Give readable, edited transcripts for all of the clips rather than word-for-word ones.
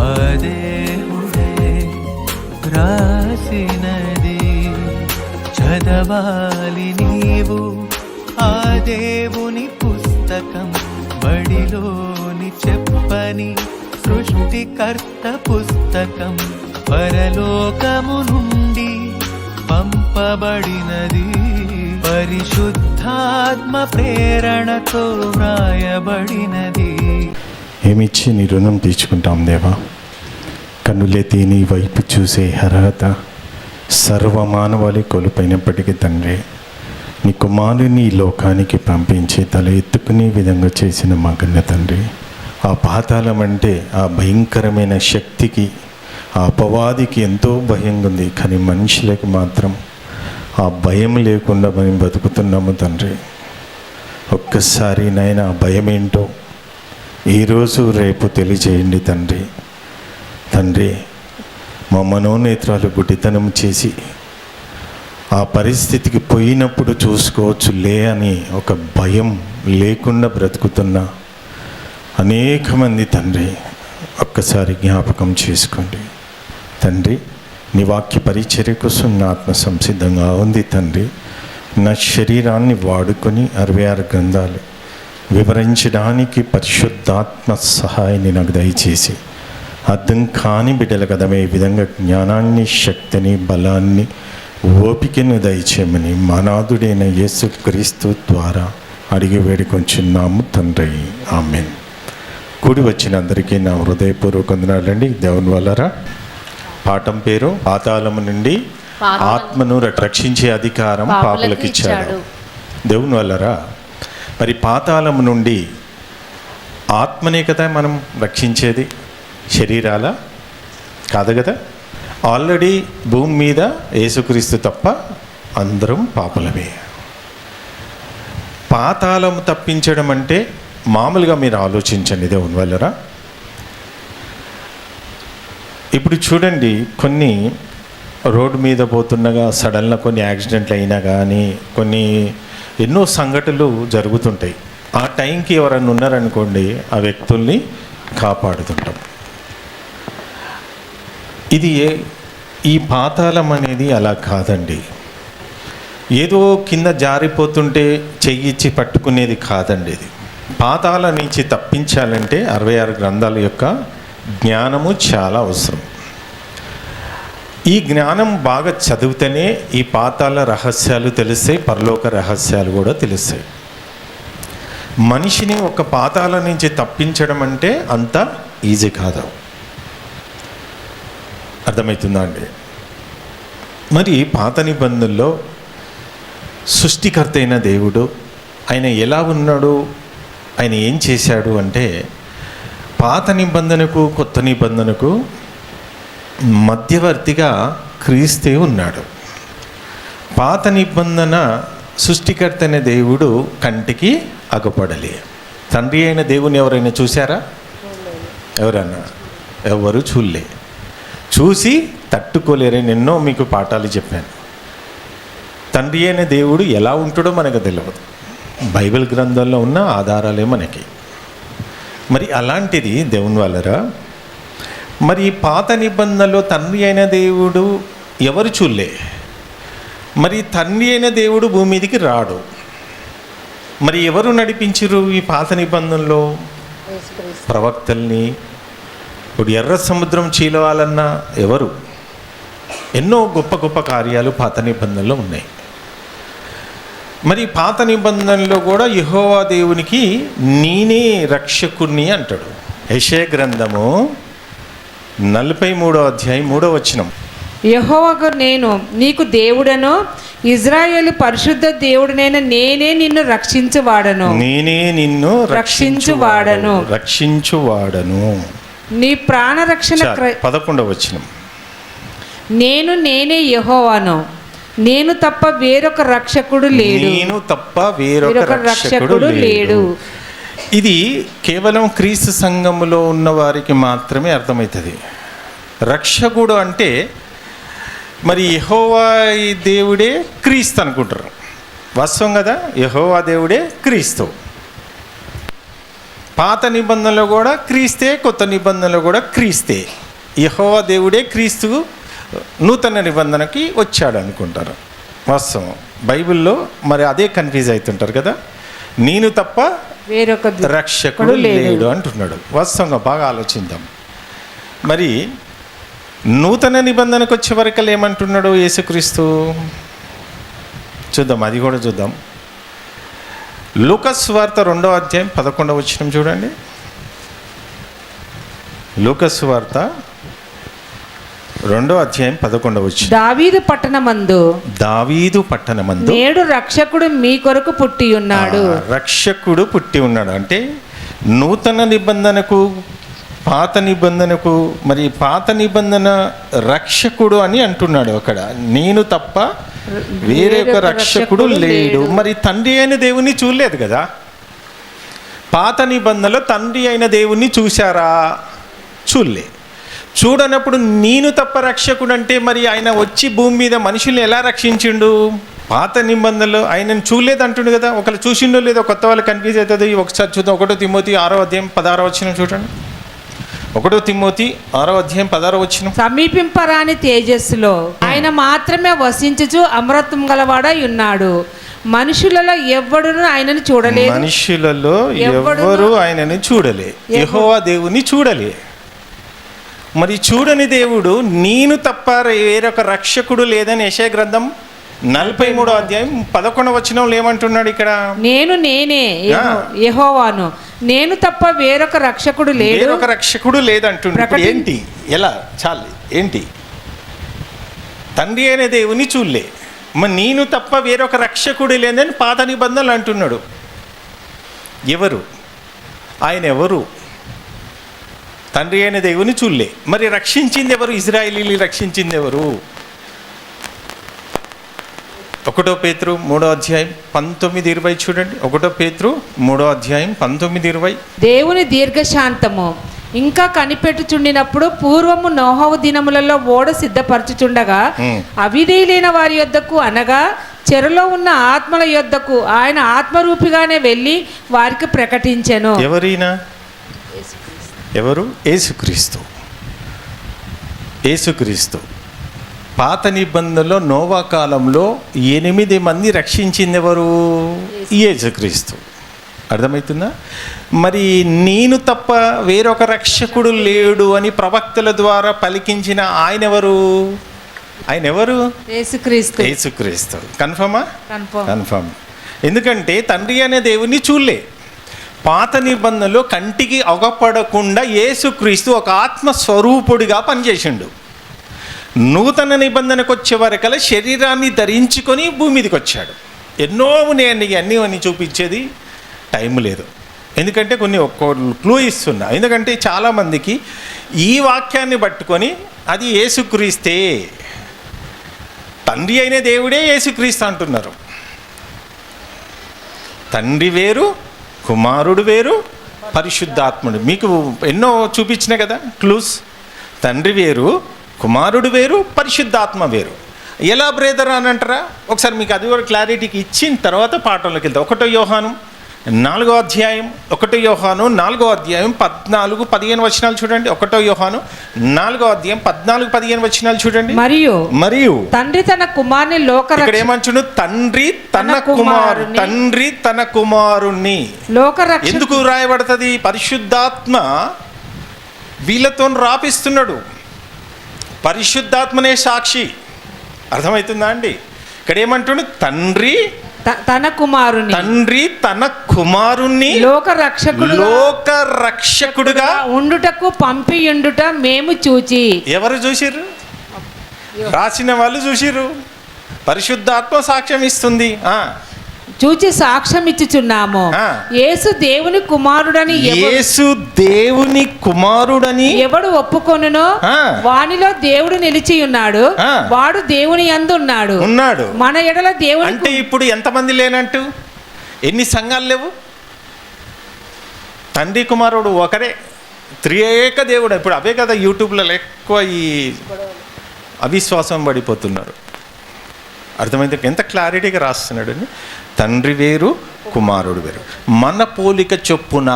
దేవుడే రాసినది చదవాలి నీవు ఆ దేవుని పుస్తకం. బడిలోని చెప్పని సృష్టికర్త పుస్తకం పరలోకము నుండి పంపబడినది. పరిశుద్ధాత్మ ప్రేరణతో వ్రాయబడినది. ఏమిచ్చి నీ రుణం తీర్చుకుంటాం దేవా? కన్నులెత్తి నీ వైపు చూసే అర్హత సర్వమానవాళి కోల్పోయినప్పటికీ తండ్రి, నీ కుమారుని ఈ లోకానికి పంపించి తల ఎత్తుకునే విధంగా చేసిన మా కన్న తండ్రి, ఆ పాతాళం అంటే ఆ భయంకరమైన శక్తికి, ఆ అపవాదికి ఎంతో భయంగా ఉంది. కానీ మనుషులకు మాత్రం ఆ భయం లేకుండా మేము బతుకుతున్నాము తండ్రి. ఒక్కసారి నాయన ఆ భయం ఏంటో ఈరోజు రేపు తెలియజేయండి తండ్రి. తండ్రి, మా మనోనేత్రాలు గుడ్డితనం చేసి ఆ పరిస్థితికి పోయినప్పుడు చూసుకోవచ్చు లే అని ఒక భయం లేకుండా బ్రతుకుతున్న అనేక మంది తండ్రి ఒక్కసారి జ్ఞాపకం చేసుకోండి తండ్రి. నీ వాక్య పరిచర్య కోసం నా ఆత్మ సంసిద్ధంగా ఉంది తండ్రి. నా శరీరాన్ని వాడుకొని 66 గ్రంథాలు వివరించడానికి పరిశుద్ధాత్మ సహాయాన్ని నాకు దయచేసి అర్థం కాని బిడ్డలకు అర్థమయ్యే విధంగా జ్ఞానాన్ని, శక్తిని, బలాన్ని, ఓపికను దయచేయమని మానాథుడైన యేసుక్రీస్తు ద్వారా అడిగి వేడుకొంచున్నాము తండ్రి. ఆమేన్. కూడి వచ్చిన అందరికీ నా హృదయపూర్వక వందనాలండి. దేవుని వల్లరా పాఠం పేరు పాతాళము నుండి ఆత్మను రక్షించే అధికారం పాపులకు ఇచ్చాడు. దేవుని వల్లరా మరి పాతాళము నుండి ఆత్మనే కదా మనం రక్షించేది, శరీరాల కాదు కదా. ఆల్రెడీ భూమి మీద యేసుక్రీస్తు తప్ప అందరం పాపులమే. పాతాళము తప్పించడం అంటే మామూలుగా మీరు ఆలోచించండి దేవుని వల్లరా. ఇప్పుడు చూడండి, కొన్ని రోడ్డు మీద పోతుండగా సడన్గా కొన్ని యాక్సిడెంట్లు అయినా కానీ కొన్ని ఎన్నో సంఘటనలు జరుగుతుంటాయి. ఆ టైంకి ఎవరైనా ఉన్నారనుకోండి, ఆ వ్యక్తుల్ని కాపాడుతుంటాం. ఇది ఈ పాతాళం అనేది అలా కాదండి. ఏదో కింద జారిపోతుంటే చెయ్యిచ్చి పట్టుకునేది కాదండి. ఇది పాతాళం నుంచి తప్పించాలంటే 66 గ్రంథాల యొక్క జ్ఞానము చాలా అవసరం. ఈ జ్ఞానం బాగా చదివితేనే ఈ పాతాళ రహస్యాలు తెలుస్తాయి, పరలోక రహస్యాలు కూడా తెలుస్తాయి. మనిషిని ఒక పాతాళం నుంచి తప్పించడం అంటే అంత ఈజీ కాదు. అర్థమవుతుందా అండి? మరి పాత నిబంధనలో సృష్టికర్త అయిన దేవుడు ఆయన ఎలా ఉన్నాడు, ఆయన ఏం చేశాడు అంటే, పాత నిబంధనకు కొత్త నిబంధనకు మధ్యవర్తిగా క్రీస్తే ఉన్నాడు. పాత నిబంధన సృష్టికర్త అయిన దేవుడు కంటికి అగపడలే. తండ్రి అయిన దేవుని ఎవరైనా చూశారా? ఎవరన్నా? ఎవరు చూడలే. చూసి తట్టుకోలేరని ఎన్నో మీకు పాఠాలు చెప్పాను. తండ్రి అయిన దేవుడు ఎలా ఉంటాడో మనకు తెలియదు. బైబిల్ గ్రంథంలో ఉన్న ఆధారాలే మనకి. మరి అలాంటిది దేవుని వల్లరా మరి పాత నిబంధనలో తండ్రి అయిన దేవుడు ఎవరు చూడలే. మరి తండ్రి అయిన దేవుడు భూమి మీదకి రాడు. మరి ఎవరు నడిపించరు ఈ పాత నిబంధనలో? ప్రవక్తల్ని. ఇప్పుడు ఎర్ర సముద్రం చీలవాలన్నా ఎవరు? ఎన్నో గొప్ప గొప్ప కార్యాలు పాత నిబంధనలో ఉన్నాయి. మరి పాత నిబంధనలో కూడా యెహోవా దేవునికి నేనే రక్షకుణ్ణి అంటాడు. యెషయా గ్రంథము 43వ అధ్యాయం 3వ వచనం. యెహోవాకు నేను నీకు దేవుడను, ఇజ్రాయేలు పరిశుద్ధ దేవుడనైన నేనే నిన్ను రక్షించువాడను. నేనే నిన్ను రక్షించువాడను. నీ ప్రాణ రక్షణ. 11వ వచనం. నేనే యెహోవాను, నేను తప్ప వేరొక రక్షకుడు లేడు. ఇది కేవలం క్రీస్తు సంఘములో ఉన్న వారికి మాత్రమే అర్థమవుతుంది. రక్షకుడు అంటే మరి యెహోవా దేవుడే క్రీస్తు అనుకుంటారు. వాస్తవం కదా, యెహోవా దేవుడే క్రీస్తు. పాత నిబంధనలో కూడా క్రీస్తే, కొత్త నిబంధనలో కూడా క్రీస్తే. యెహోవా దేవుడే క్రీస్తు నూతన నిబంధనకి వచ్చాడు అనుకుంటారు. వాస్తవం బైబిల్లో మరి అదే కన్ఫ్యూజ్ అవుతుంటారు కదా. నేను తప్ప వేరొక రక్షకుడు లేడు అంటున్నాడు. వాస్తవంగా బాగా ఆలోచిద్దాం. మరి నూతన నిబంధనకు వచ్చే వరకు ఏమంటున్నాడు యేసుక్రీస్తు? చూద్దాం, అది కూడా చూద్దాం. లూకాసు వార్త 2వ అధ్యాయం 11వ వచనం చూడండి. లూకాసు వార్త 2వ అధ్యాయం 11వ వచనం. దావీదు పట్టణమందు నేడు రక్షకుడు మీ కొరకు పుట్టి ఉన్నాడు. రక్షకుడు పుట్టి ఉన్నాడు అంటే నూతన నిబంధనకు పాత నిబంధనకు, మరి పాత నిబంధన రక్షకుడు అని అంటున్నాడు అక్కడ. నేను తప్ప వేరే ఒక రక్షకుడు లేడు. మరి తండ్రి అయిన దేవుణ్ణి చూడలేదు కదా. పాత నిబంధనలో తండ్రి అయిన దేవుణ్ణి చూశారా? చూడలే. చూడనప్పుడు నేను తప్ప రక్షకుడు అంటే మరి ఆయన వచ్చి భూమి మీద మనుషుల్ని ఎలా రక్షించిండు? పాత నిబంధనలు ఆయనను చూడలేదు అంటుండు కదా. ఒకళ్ళు చూసిండో లేదో కొత్త వాళ్ళు కన్ఫ్యూజ్ అవుతుంది. ఒకసారి చూద్దాం. 1 తిమోతి 6వ అధ్యాయం 16వ వచనం చూడండి. 1 తిమోతి 6వ అధ్యాయం 16వ వచనం. సమీపింపరాని తేజస్సులో ఆయన మాత్రమే వసించుచు అమరత్వం గలవాడై ఉన్నాడు. మనుషులలో ఎవ్వడును ఆయనను చూడలేదు. మనుషులలో ఎవ్వరు ఆయనను చూడలే. యెహోవా దేవుని చూడలే. మరి చూడని దేవుడు నేను తప్ప వేరొక రక్షకుడు లేదని యెషయా గ్రంథం 43వ అధ్యాయం 11వ వచనంలో ఏమంటున్నాడు ఇక్కడ? నేనే యెహోవాను, నేను తప్ప వేరొక రక్షకుడు లేడు. వేరొక రక్షకుడు లేదంటున్నాడు. ఏంటి? ఎలా? చాలు. ఏంటి? తండ్రి అయిన దేవుని చూడలే. మరి నేను తప్ప వేరొక రక్షకుడు లేదని పాత నిబంధనలు అంటున్నాడు. ఎవరు ఆయన? ఎవరు? తండ్రి అయిన దేవుని చూడలే. మరి రక్షించింది ఎవరు? ఇజ్రాయేలీని రక్షించింది ఎవరు? 1 పేతురు 3వ అధ్యాయం 19-20 చూడండి. 1 పేతురు 3వ అధ్యాయం 19-20. దేవుని దీర్ఘశాంతము ఇంకా కనిపెట్టుచుండినప్పుడు పూర్వము నోహవు దినములలో ఓడ సిద్ధపరచుచుండగా అవిధేయులైన వారి యొద్దకు అనగా చెరలో ఉన్న ఆత్మల యొద్దకు ఆయన ఆత్మరూపిగానే వెళ్ళి వారికి ప్రకటించెను. ఎవరైనా? ఎవరు? యేసుక్రీస్తు. యేసుక్రీస్తు పాత నిబంధనలో నోవా కాలంలో 8 మంది రక్షించింది ఎవరు? యేసుక్రీస్తు. అర్థమవుతుందా? మరి నేను తప్ప వేరొక రక్షకుడు లేడు అని ప్రవక్తల ద్వారా పలికించిన ఆయన ఎవరు? ఆయన ఎవరు? యేసుక్రీస్తు. యేసుక్రీస్తు. కన్ఫర్మా? కన్ఫర్మ్. ఎందుకంటే తండ్రి అనే దేవుని చూడలే. పాత నిబంధనలో కంటికి అగపడకుండా యేసుక్రీస్తు ఒక ఆత్మస్వరూపుడిగా పనిచేసిండు. నూతన నిబంధనకు వచ్చే వరకల శరీరాన్ని ధరించుకొని భూమి మీదకి వచ్చాడు. ఎన్నో ఉన్నాయండి, అన్నీ అని చూపించేది టైం లేదు. ఎందుకంటే కొన్ని ఒక్క క్లూ ఇస్తున్నా. ఎందుకంటే చాలామందికి ఈ వాక్యాన్ని పట్టుకొని అది యేసుక్రీస్తే, తండ్రి అయిన దేవుడే యేసుక్రీస్తు అంటున్నారు. తండ్రి వేరు, కుమారుడు వేరు, పరిశుద్ధాత్ముడు. మీకు ఎన్నో చూపించిన కదా క్లూస్. తండ్రి వేరు, కుమారుడు వేరు, పరిశుద్ధాత్మ వేరు. ఎలా బ్రదర్ అని అంటారా? ఒకసారి మీకు అది కూడా క్లారిటీకి ఇచ్చిన తర్వాత పాఠంలోకి వెళ్తాం. 1 యోహాను 4వ అధ్యాయం 1 యోహాను 4వ అధ్యాయం 14-15 వచనాలు చూడండి. 1 యోహాను 4వ అధ్యాయం 14-15 వచనాలు చూడండి. మరియు తండ్రి తన కుమారుని ఇక్కడ ఏమంటును? తండ్రి తన కుమారుణ్ణి ఎందుకు రాయబడుతుంది? పరిశుద్ధాత్మ వీళ్ళతో రాపిస్తున్నాడు. పరిశుద్ధాత్మనే సాక్షి. అర్థమవుతుందా అండి? ఇక్కడ ఏమంటుడు? తండ్రి తన కుమారుణ్ణి లోక రక్షకుడుగా ఉండుటకు పంపియుండుట మేము చూచి. ఎవరు చూసిర్రు? రాసిన వాళ్ళు చూసిర్రు. పరిశుద్ధాత్మ సాక్ష్యం ఇస్తుంది. చూచి సాక్ష్యం ఇచ్చుచున్నాము. యేసు దేవుని కుమారుడని ఎవడు ఒప్పుకొనునో వానిలో దేవుడు నిలిచి ఉన్నాడు, వాడు దేవుని యందు ఉన్నాడు. మన ఎడల దేవుని. అంటే ఇప్పుడు ఎంతమంది లేనంటూ? ఎన్ని సంఘాలు లేవు? తండ్రి కుమారుడు ఒకరే, త్రియేక దేవుడు. ఇప్పుడు అవే కదా యూట్యూబ్లో ఎక్కువ ఈ అవిశ్వాసం పడిపోతున్నారు. అర్థమైంది? ఎంత క్లారిటీగా రాస్తున్నాడు. తండ్రి వేరు, కుమారుడు వేరు. మన పోలిక చొప్పున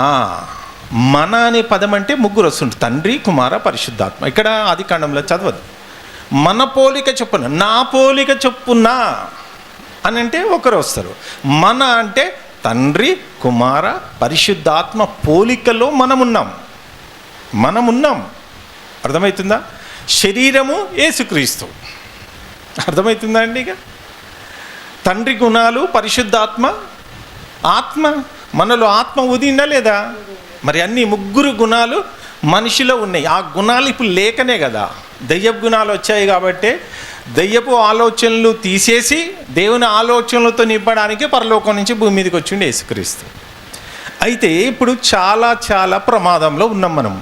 మన అనే పదం అంటే ముగ్గురు వస్తుంది, తండ్రి, కుమార, పరిశుద్ధాత్మ. ఇక్కడ ఆది కాండంలో చదవదు. మన పోలిక చొప్పున, నా పోలిక చొప్పున అని అంటే ఒకరు వస్తారు. మన అంటే తండ్రి, కుమార, పరిశుద్ధాత్మ పోలికలో మనమున్నాం. అర్థమవుతుందా? శరీరము యేసుక్రీస్తు. అర్థమవుతుందా అండి? ఇక తండ్రి గుణాలు, పరిశుద్ధాత్మ, ఆత్మ. మనలో ఆత్మ ఉదిందా లేదా? మరి అన్ని ముగ్గురు గుణాలు మనిషిలో ఉన్నాయి. ఆ గుణాలు ఇప్పుడు లేకనే కదా దయ్యపు గుణాలు వచ్చాయి. కాబట్టి దయ్యపు ఆలోచనలు తీసేసి దేవుని ఆలోచనలతో నింపడానికి పరలోకం నుంచి భూమి మీదకి వచ్చిండే యేసుక్రీస్తు. అయితే ఇప్పుడు చాలా చాలా ప్రమాదంలో ఉన్నాం మనం.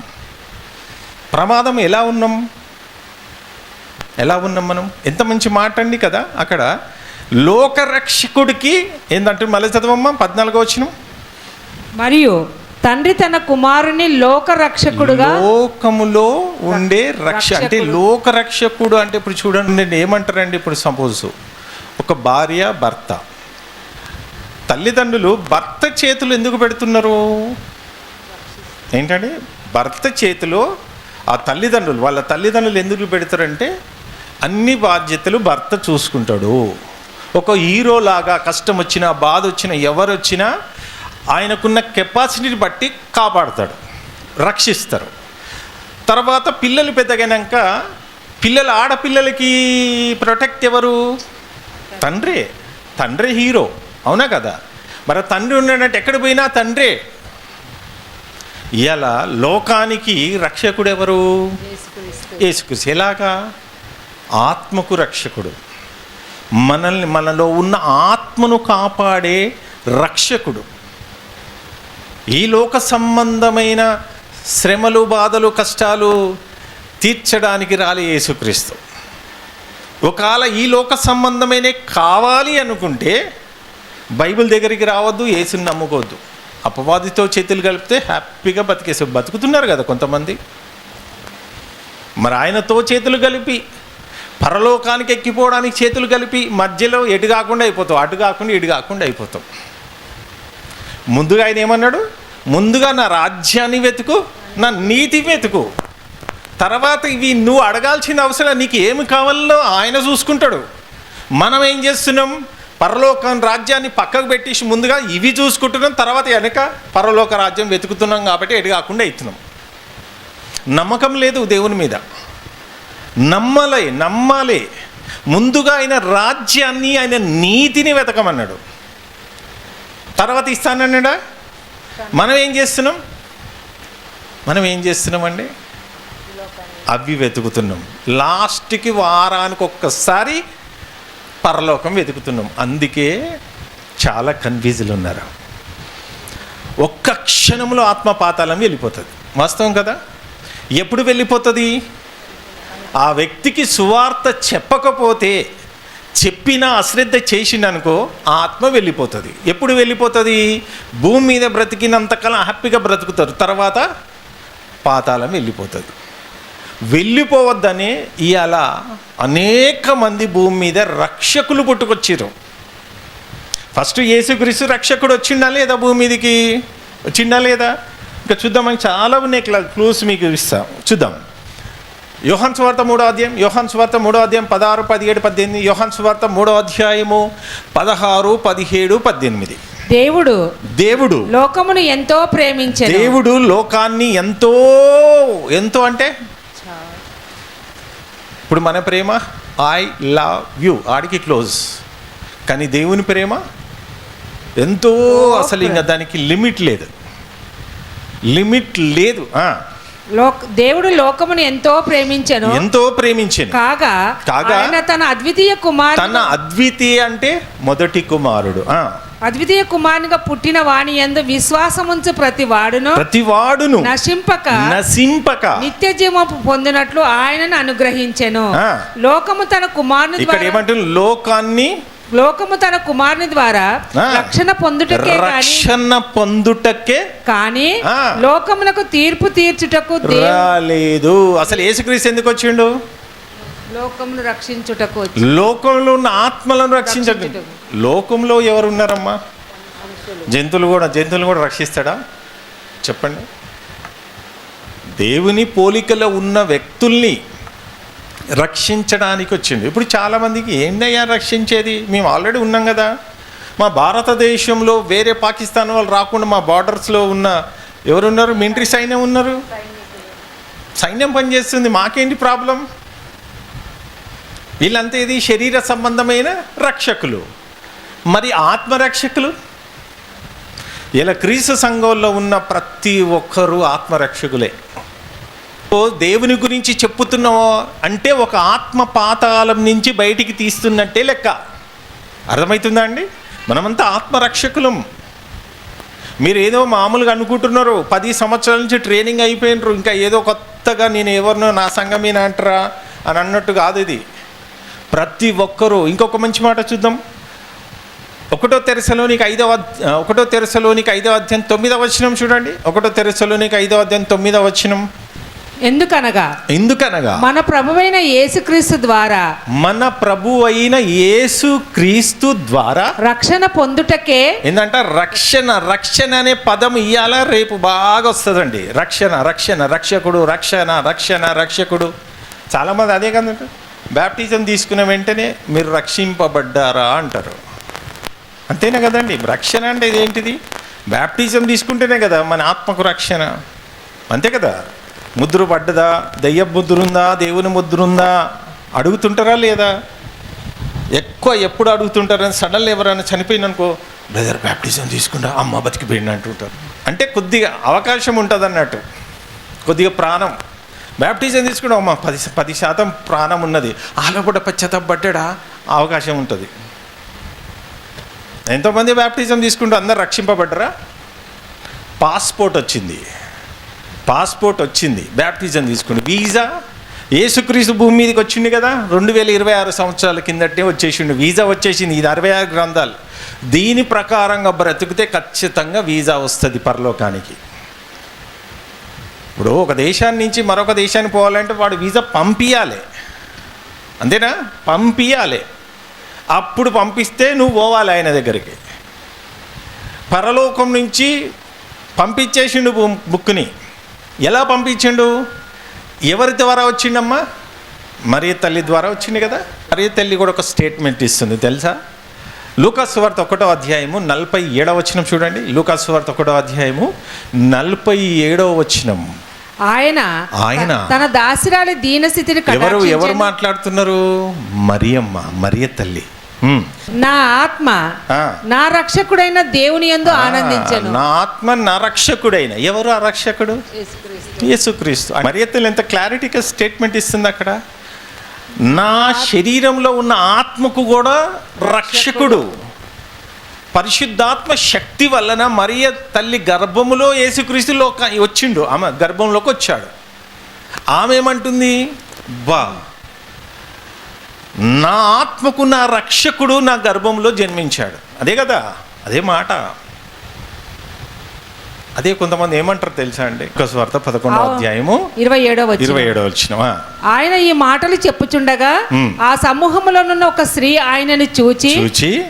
ప్రమాదం ఎలా ఉన్నాం మనం? ఎంత మంచి మాట అండి కదా. అక్కడ లోకరక్షకుడికి ఏంటంటే మళ్ళీ చదవమ్మా 14వ వచనం. మరియు తండ్రి తన కుమారుని లోకరక్షకుడుగా, లోకములో ఉండే అంటే లోకరక్షకుడు అంటే ఇప్పుడు చూడండి ఏమంటారండి. ఇప్పుడు సపోజ్ ఒక భార్య, భర్త, తల్లిదండ్రులు భర్త చేతులు ఎందుకు పెడుతున్నారు? ఏంటంటే భర్త చేతిలో ఆ తల్లిదండ్రులు, వాళ్ళ తల్లిదండ్రులు ఎందుకు పెడతారంటే అన్ని బాధ్యతలు భర్త చూసుకుంటాడు. ఒక హీరోలాగా కష్టం వచ్చినా, బాధ వచ్చినా, ఎవరు వచ్చినా ఆయనకున్న కెపాసిటీని బట్టి కాపాడుతాడు, రక్షిస్తారు. తర్వాత పిల్లలు పెద్దగైనాక ఆడపిల్లలకి ప్రొటెక్ట్ ఎవరు? తండ్రే హీరో, అవునా కదా? మరి తండ్రి ఉన్నాడంటే ఎక్కడ పోయినా తండ్రే. ఇలా లోకానికి రక్షకుడు ఎవరు? యేసుక్రీస్తు. ఎలాగా? ఆత్మకు రక్షకుడు, మనలో ఉన్న ఆత్మను కాపాడే రక్షకుడు. ఈ లోక సంబంధమైన శ్రమలు, బాధలు, కష్టాలు తీర్చడానికి రాలే యేసుక్రీస్తు. ఒకవేళ ఈ లోక సంబంధమైన కావాలి అనుకుంటే బైబిల్ దగ్గరికి రావద్దు, యేసుని నమ్ముకోవద్దు. అపవాదితో చేతులు కలిపితే హ్యాపీగా బతుకుతున్నారు కదా కొంతమంది. మరి ఆయనతో చేతులు కలిపి పరలోకానికి ఎక్కిపోవడానికి చేతులు కలిపి మధ్యలో ఎటు కాకుండా అయిపోతావు, అటు కాకుండా ఇటు కాకుండా అయిపోతావు. ముందుగా ఆయన ఏమన్నాడు? ముందుగా నా రాజ్యాన్ని వెతుకు, నా నీతి వెతుకు, తర్వాత ఇవి నువ్వు అడగాల్సిన అవసరం, నీకు ఏమి కావాలో ఆయన చూసుకుంటాడు. మనం ఏం చేస్తున్నాం? పరలోకం రాజ్యాన్ని పక్కకు పెట్టేసి ముందుగా ఇవి చూసుకుంటున్నాం, తర్వాత వెనక పరలోక రాజ్యం వెతుకుతున్నాం. కాబట్టి ఎటు కాకుండా అవుతున్నాం. నమ్మకం లేదు దేవుని మీద. నమ్మాలి. ముందుగా ఆయన రాజ్యాన్ని, ఆయన నీతిని వెతకమన్నాడు, తర్వాత ఇస్తానన్నాడా? మనం ఏం చేస్తున్నామండి? అవి వెతుకుతున్నాం. లాస్ట్కి వారానికి ఒక్కసారి పరలోకం వెతుకుతున్నాం. అందుకే చాలా కన్ఫ్యూజులు ఉన్నారు. ఒక్క క్షణంలో ఆత్మ పాతాళం వెళ్ళిపోతుంది. వాస్తవం కదా? ఎప్పుడు వెళ్ళిపోతుంది? ఆ వ్యక్తికి సువార్త చెప్పకపోతే, చెప్పినా అశ్రద్ధ చేసిందనుకో ఆత్మ వెళ్ళిపోతుంది. ఎప్పుడు వెళ్ళిపోతుంది? భూమి మీద బ్రతికినంతకాలం హ్యాపీగా బ్రతుకుతారు, తర్వాత పాతాళం వెళ్ళిపోతుంది. వెళ్ళిపోవద్దనే ఇవాళ అనేక మంది భూమి మీద రక్షకులు పుట్టుకొచ్చారు. ఫస్ట్ యేసుక్రీస్తు రక్షకుడు వచ్చిండా లేదా? భూమి మీదకి వచ్చిండా లేదా? ఇంకా చూద్దామని చాలా ఉన్నాయి క్లూస్ మీకు ఇస్తాం. చూద్దాం. యోహాను సువార్త 3వ అధ్యాయం, 16, 17, 18. యోహాను సువార్త 3వ అధ్యాయము 16, 17, 18. దేవుడు లోకమును ఎంతో ప్రేమించెను. దేవుడు లోకాన్ని ఎంతో అంటే ఇప్పుడు మన ప్రేమ ఐ లవ్ యూ ఆడికి క్లోజ్, కానీ దేవుని ప్రేమ ఎంతో, అసలు ఇంకా దానికి లిమిట్ లేదు. దేవుడు లోకమును ఎంతో ప్రేమించెను కాగా ఆయన తన అద్వితీయ అంటే మొదటి కుమారుడు, అద్వితీయ కుమారునిగా పుట్టిన వాని యందు విశ్వాసముంచు ప్రతివాడును నశింపక నిత్య జీవము పొందినట్లు ఆయనను అనుగ్రహించెను. లోకము తన కుమారుని ద్వారా, ఇక్కడ ఏమంటుంది? లోకము తన కుమారుని ద్వారా రక్షణ పొందుటకే కానీ లోకమునకు తీర్పు తీర్చుటకు రాలేదు. అసలు యేసుక్రీస్తు ఎందుకు వచ్చిండు? లోకమును రక్షించుటకు. లోకంలో ఉన్న ఆత్మలను రక్షించటం. లోకంలో ఎవరున్నారమ్మా? జంతువులు కూడా రక్షిస్తాడా? చెప్పండి. దేవుని పోలికలో ఉన్న వ్యక్తుల్ని రక్షించడానికి వచ్చిండు. ఇప్పుడు చాలామందికి ఏందయ్యా రక్షించేది, మేము ఆల్రెడీ ఉన్నాం కదా, మా భారతదేశంలో వేరే పాకిస్తాన్ వాళ్ళు రాకుండా మా బార్డర్స్లో ఉన్న ఎవరున్నారు, మిలిటరీ సైన్యం ఉన్నారు, సైన్యం పనిచేస్తుంది, మాకేంటి ప్రాబ్లం? వీళ్ళంతా ఇది శరీర సంబంధమైన రక్షకులు. మరి ఆత్మరక్షకులు? ఇలా క్రీస్తు సంఘంలో ఉన్న ప్రతి ఒక్కరూ ఆత్మరక్షకులే. దేవుని గురించి చెప్పుతున్నావో అంటే ఒక ఆత్మ పాతాళం నుంచి బయటికి తీస్తున్నట్టే లెక్క. అర్థమవుతుందా అండి? మనమంతా ఆత్మరక్షకులం. మీరు ఏదో మామూలుగా అనుకుంటున్నారు, 10 సంవత్సరాల నుంచి ట్రైనింగ్ అయిపోయినారు, ఇంకా ఏదో కొత్తగా నేను ఎవరినో నా సంఘమేనా అంటారా అని అన్నట్టు కాదు ఇది. ప్రతి ఒక్కరూ. ఇంకొక మంచి మాట చూద్దాం. 1 తెస్సలోనిక 5వ అధ్యాయం 9వ వచనం చూడండి. 1 తెస్సలోనిక 5వ అధ్యాయం 9వ వచనం. ఎందుకనగా మన ప్రభువైన యేసుక్రీస్తు ద్వారా రక్షణ పొందుటకే. ఏంటంటే రక్షణ అనే పదం ఇయ్యాల రేపు బాగా వస్తుందండి. రక్షకుడు. చాలామంది అదే కదండి, బ్యాప్టిజం తీసుకున్న వెంటనే మీరు రక్షింపబడ్డారా అంటారు. అంతేనా కదండి? రక్షణ అంటే ఇదేంటిది? బ్యాప్టిజం తీసుకుంటేనే కదా మన ఆత్మకు రక్షణ. అంతే కదా? ముద్ర పడ్డదా, దయ్య ముద్రుందా, దేవుని ముద్రుందా అడుగుతుంటారా లేదా? ఎప్పుడు అడుగుతుంటారని సడన్గా ఎవరైనా చనిపోయిందనుకో, బ్రదర్ బ్యాప్టిజం తీసుకుంటా, అమ్మ బతికిపోయింది అంటుంటారు. అంటే కొద్దిగా అవకాశం ఉంటుంది అన్నట్టు, కొద్దిగా ప్రాణం. బ్యాప్టిజం తీసుకుంటా, అమ్మ 10% ప్రాణం ఉన్నది, ఆలో కూడా పశ్చాత్తాపడ్డా అవకాశం ఉంటుంది. ఎంతోమంది బ్యాప్టిజం తీసుకుంటూ అందరు రక్షింపబడ్డరా? పాస్పోర్ట్ వచ్చింది బ్యాప్టిజం తీసుకుని. వీసా, యేసుక్రీస్తు భూమి మీదకి వచ్చింది కదా 2026 సంవత్సరాల కిందటే వచ్చేసిండు. వీసా వచ్చేసింది. ఇది 66 గ్రంథాలు. దీని ప్రకారంగా బ్రతికితే ఖచ్చితంగా వీసా వస్తుంది పరలోకానికి. ఇప్పుడు ఒక దేశాన్ని నుంచి మరొక దేశానికి పోవాలంటే వాడు వీసా పంపించాలి, అంతేనా? పంపించాలి. అప్పుడు పంపిస్తే నువ్వు పోవాలి ఆయన దగ్గరికి. పరలోకం నుంచి పంపించేసిండు బుక్ని. ఎలా పంపించిండు? ఎవరి ద్వారా వచ్చిండమ్మా? మరియ తల్లి ద్వారా వచ్చింది కదా. మరియ తల్లి కూడా ఒక స్టేట్మెంట్ ఇస్తుంది తెలుసా? లూకాసు సువార్త 1వ అధ్యాయము 47వ వచనం చూడండి. లూకాసు సువార్త 1వ అధ్యాయము 47వ వచనం. ఆయన తన దాసిరాలి దీనస్థితిని ఎవరు మాట్లాడుతున్నారు? మరియమ్మ, మరియ తల్లి. నా ఆత్మ నా రక్షకుడైన దేవుని యందు ఆనందించెను. నా ఆత్మ నా రక్షకుడైన. ఎవరు ఆ రక్షకుడు? యేసుక్రీస్తు. మరియ తల్లి ఎంత క్లారిటీగా స్టేట్మెంట్ ఇస్తుంది అక్కడ. నా శరీరంలో ఉన్న ఆత్మకు కూడా రక్షకుడు. పరిశుద్ధాత్మ శక్తి వలన మరియ తల్లి గర్భములో యేసుక్రీస్తులో వచ్చిండు. ఆమె గర్భంలోకి వచ్చాడు. ఆమె ఏమంటుంది? నా ఆత్మకు నా రక్షకుడు నా గర్భంలో జన్మించాడు. అదే కదా, అదే మాట. అదే కొంతమంది ఏమంటారు తెలుసా అండి? లూకాసు వార్త 11వ అధ్యాయము 27వ వచనం. ఆయన ఈ మాటలు చెప్పుచుండగా ఆ సమూహములోనున్న ఒక స్త్రీ ఆయనను చూచి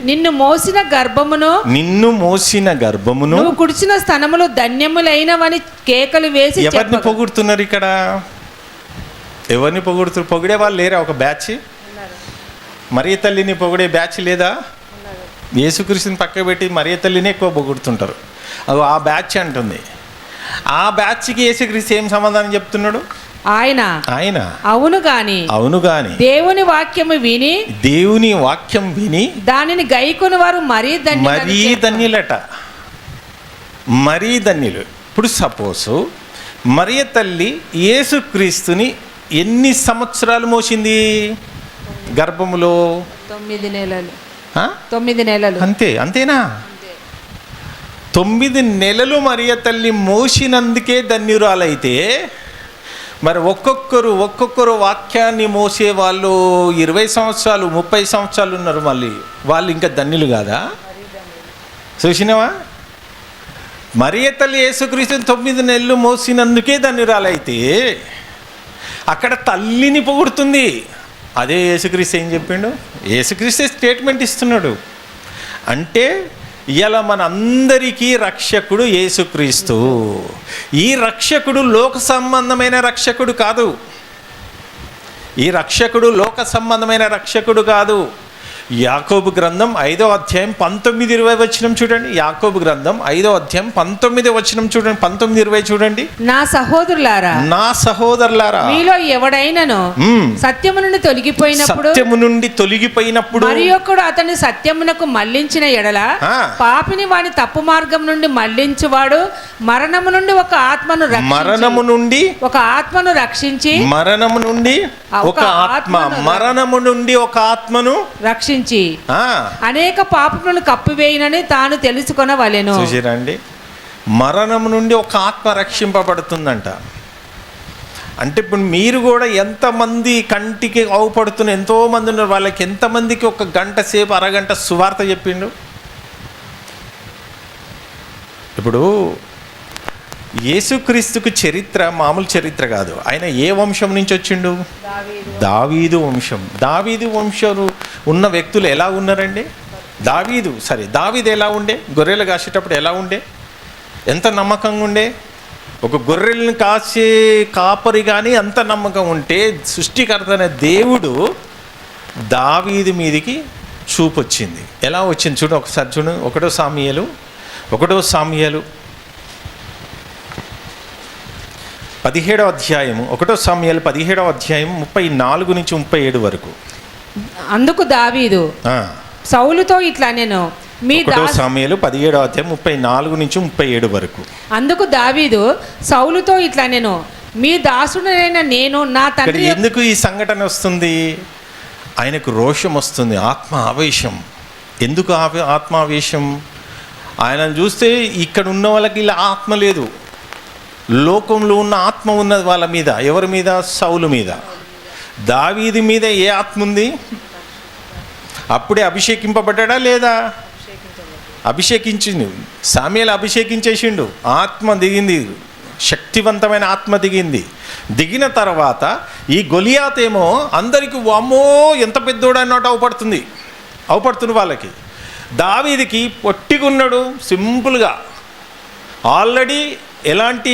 నిన్ను మోసిన గర్భమును నువ్వు కుడిచిన స్తనములు ధన్యములైనవని కేకలు వేసి. ఎవరిని పొగుడుతున్నారు ఇక్కడ? ఎవరిని పొగుడుతున్నారు? పొగిడే వాళ్ళు లేరా? ఒక బ్యాచ్. మరియ తల్లిని పొగిడే బ్యాచ్ లేదా? యేసుక్రీస్తుని పక్క పెట్టి మరియ తల్లిని ఎక్కువ పొగుడుతుంటారు. అది ఆ బ్యాచ్ అంటుంది. ఆ బ్యాచ్కి యేసుక్రీస్తు ఏం సమాధానం చెప్తున్నాడు? ఆయన అవును గాని దేవుని వాక్యం విని దానిని గైకొని వారు మరీ ధన్యులట. మరీ ధన్యులు. ఇప్పుడు సపోజ్ మరియ తల్లి యేసుక్రీస్తుని ఎన్ని సంవత్సరాలు మోసింది గర్భములో? 9 నెలలు. అంతేనా? 9 నెలలు మరియ తల్లి మోసినందుకే ధన్యురాలైతే, మరి ఒక్కొక్కరు వాక్యాన్ని మోసే వాళ్ళు 20 సంవత్సరాలు 30 సంవత్సరాలు ఉన్నారు. మళ్ళీ వాళ్ళు ఇంకా ధన్యులు కాదా? చూసినావా? మరియ తల్లి యేసుక్రీస్తుని 9 నెలలు మోసినందుకే ధన్యురాలైతే అక్కడ తల్లిని పొగుడుతుంది. అదే యేసుక్రీస్తు ఏం చెప్పిండు? యేసుక్రీస్తు స్టేట్మెంట్ ఇస్తున్నాడు. అంటే ఇలా మన అందరికీ రక్షకుడు యేసుక్రీస్తు. ఈ రక్షకుడు లోక సంబంధమైన రక్షకుడు కాదు. ఈ రక్షకుడు లోక సంబంధమైన రక్షకుడు కాదు. యాకోబు గ్రంథం 5వ అధ్యాయం 19-20 వచనం చూడండి. యాకోబు గ్రంథం 5వ అధ్యాయం 19 వచనం చూడండి. 19-20 చూడండి. నా సహోదరులారా మీలో ఎవడైనను సత్యము నుండి తొలగిపోయినప్పుడు మరి ఒకడు అతని సత్యమునకు మళ్లించిన ఎడల పాపిని వాని తప్పు మార్గం నుండి మళ్లించువాడు మరణము నుండి ఒక ఆత్మను రక్షించి అనేక పాపములను కప్పివేయనని తాను తెలుసుకొనవలెను. చూసిరండి, మరణం నుండి ఒక ఆత్మ రక్షింపబడుతుందంట. అంటే ఇప్పుడు మీరు కూడా ఎంతమంది కంటికి అవపడుతున్న ఎంతో మంది ఉన్నారు. వాళ్ళకి ఎంతమందికి ఒక గంట సేపు అరగంట సువార్త చెప్పిండు. ఇప్పుడు యేసుక్రీస్తుకు చరిత్ర మామూలు చరిత్ర కాదు. ఆయన ఏ వంశం నుంచి వచ్చిండు? దావీదు వంశం. దావీదు వంశం ఉన్న వ్యక్తులు ఎలా ఉన్నారండి? దావీదు ఎలా ఉండే? గొర్రెలు కాసేటప్పుడు ఎలా ఉండే? ఎంత నమ్మకంగా ఉండే? ఒక గొర్రెలను కాసే కాపరి కానీ అంత నమ్మకం ఉంటే సృష్టికర్త అనే దేవుడు దావీదు మీదికి చూపు వచ్చింది. ఎలా వచ్చింది చూడు ఒకసారి చూడు. 1 సామ్యుయేలు 17వ అధ్యాయము 1 సామ్యుయేలు 17వ అధ్యాయం 34 నుంచి 37 వరకు. అందుకు దావీదు సౌలుతో ఇట్లా నేను 1 సామ్యుయేలు 17వ అధ్యాయం 34 నుంచి 37 వరకు. అందుకు దావీదు సౌలుతో ఇట్లా నేను మీ దాసుడైన నేను నా తండ్రి. ఎందుకు ఈ సంఘటన వస్తుంది? ఆయనకు రోషం వస్తుంది, ఆత్మ ఆవేశం. ఎందుకు ఆత్మావేశం? ఆయనను చూస్తే ఇక్కడ ఉన్న వాళ్ళకి ఇలా ఆత్మ లేదు. లోకంలో ఉన్న ఆత్మ ఉన్నది వాళ్ళ మీద. ఎవరి మీద? సౌలు మీద. దావీదు మీద ఏ ఆత్మ ఉంది? అప్పుడే అభిషేకింపబడ్డా లేదా? అభిషేకించింది. సామ్యుయేలు అభిషేకించేసిండు. ఆత్మ దిగింది, శక్తివంతమైన ఆత్మ దిగింది. దిగిన తర్వాత ఈ గొలియాత్ ఏమో అందరికీ వామ్మో ఎంత పెద్దోడు అన్నట్టు అవపడుతుంది వాళ్ళకి. దావీదుకి పొట్టిగున్నాడు, సింపుల్గా. ఆల్రెడీ ఎలాంటి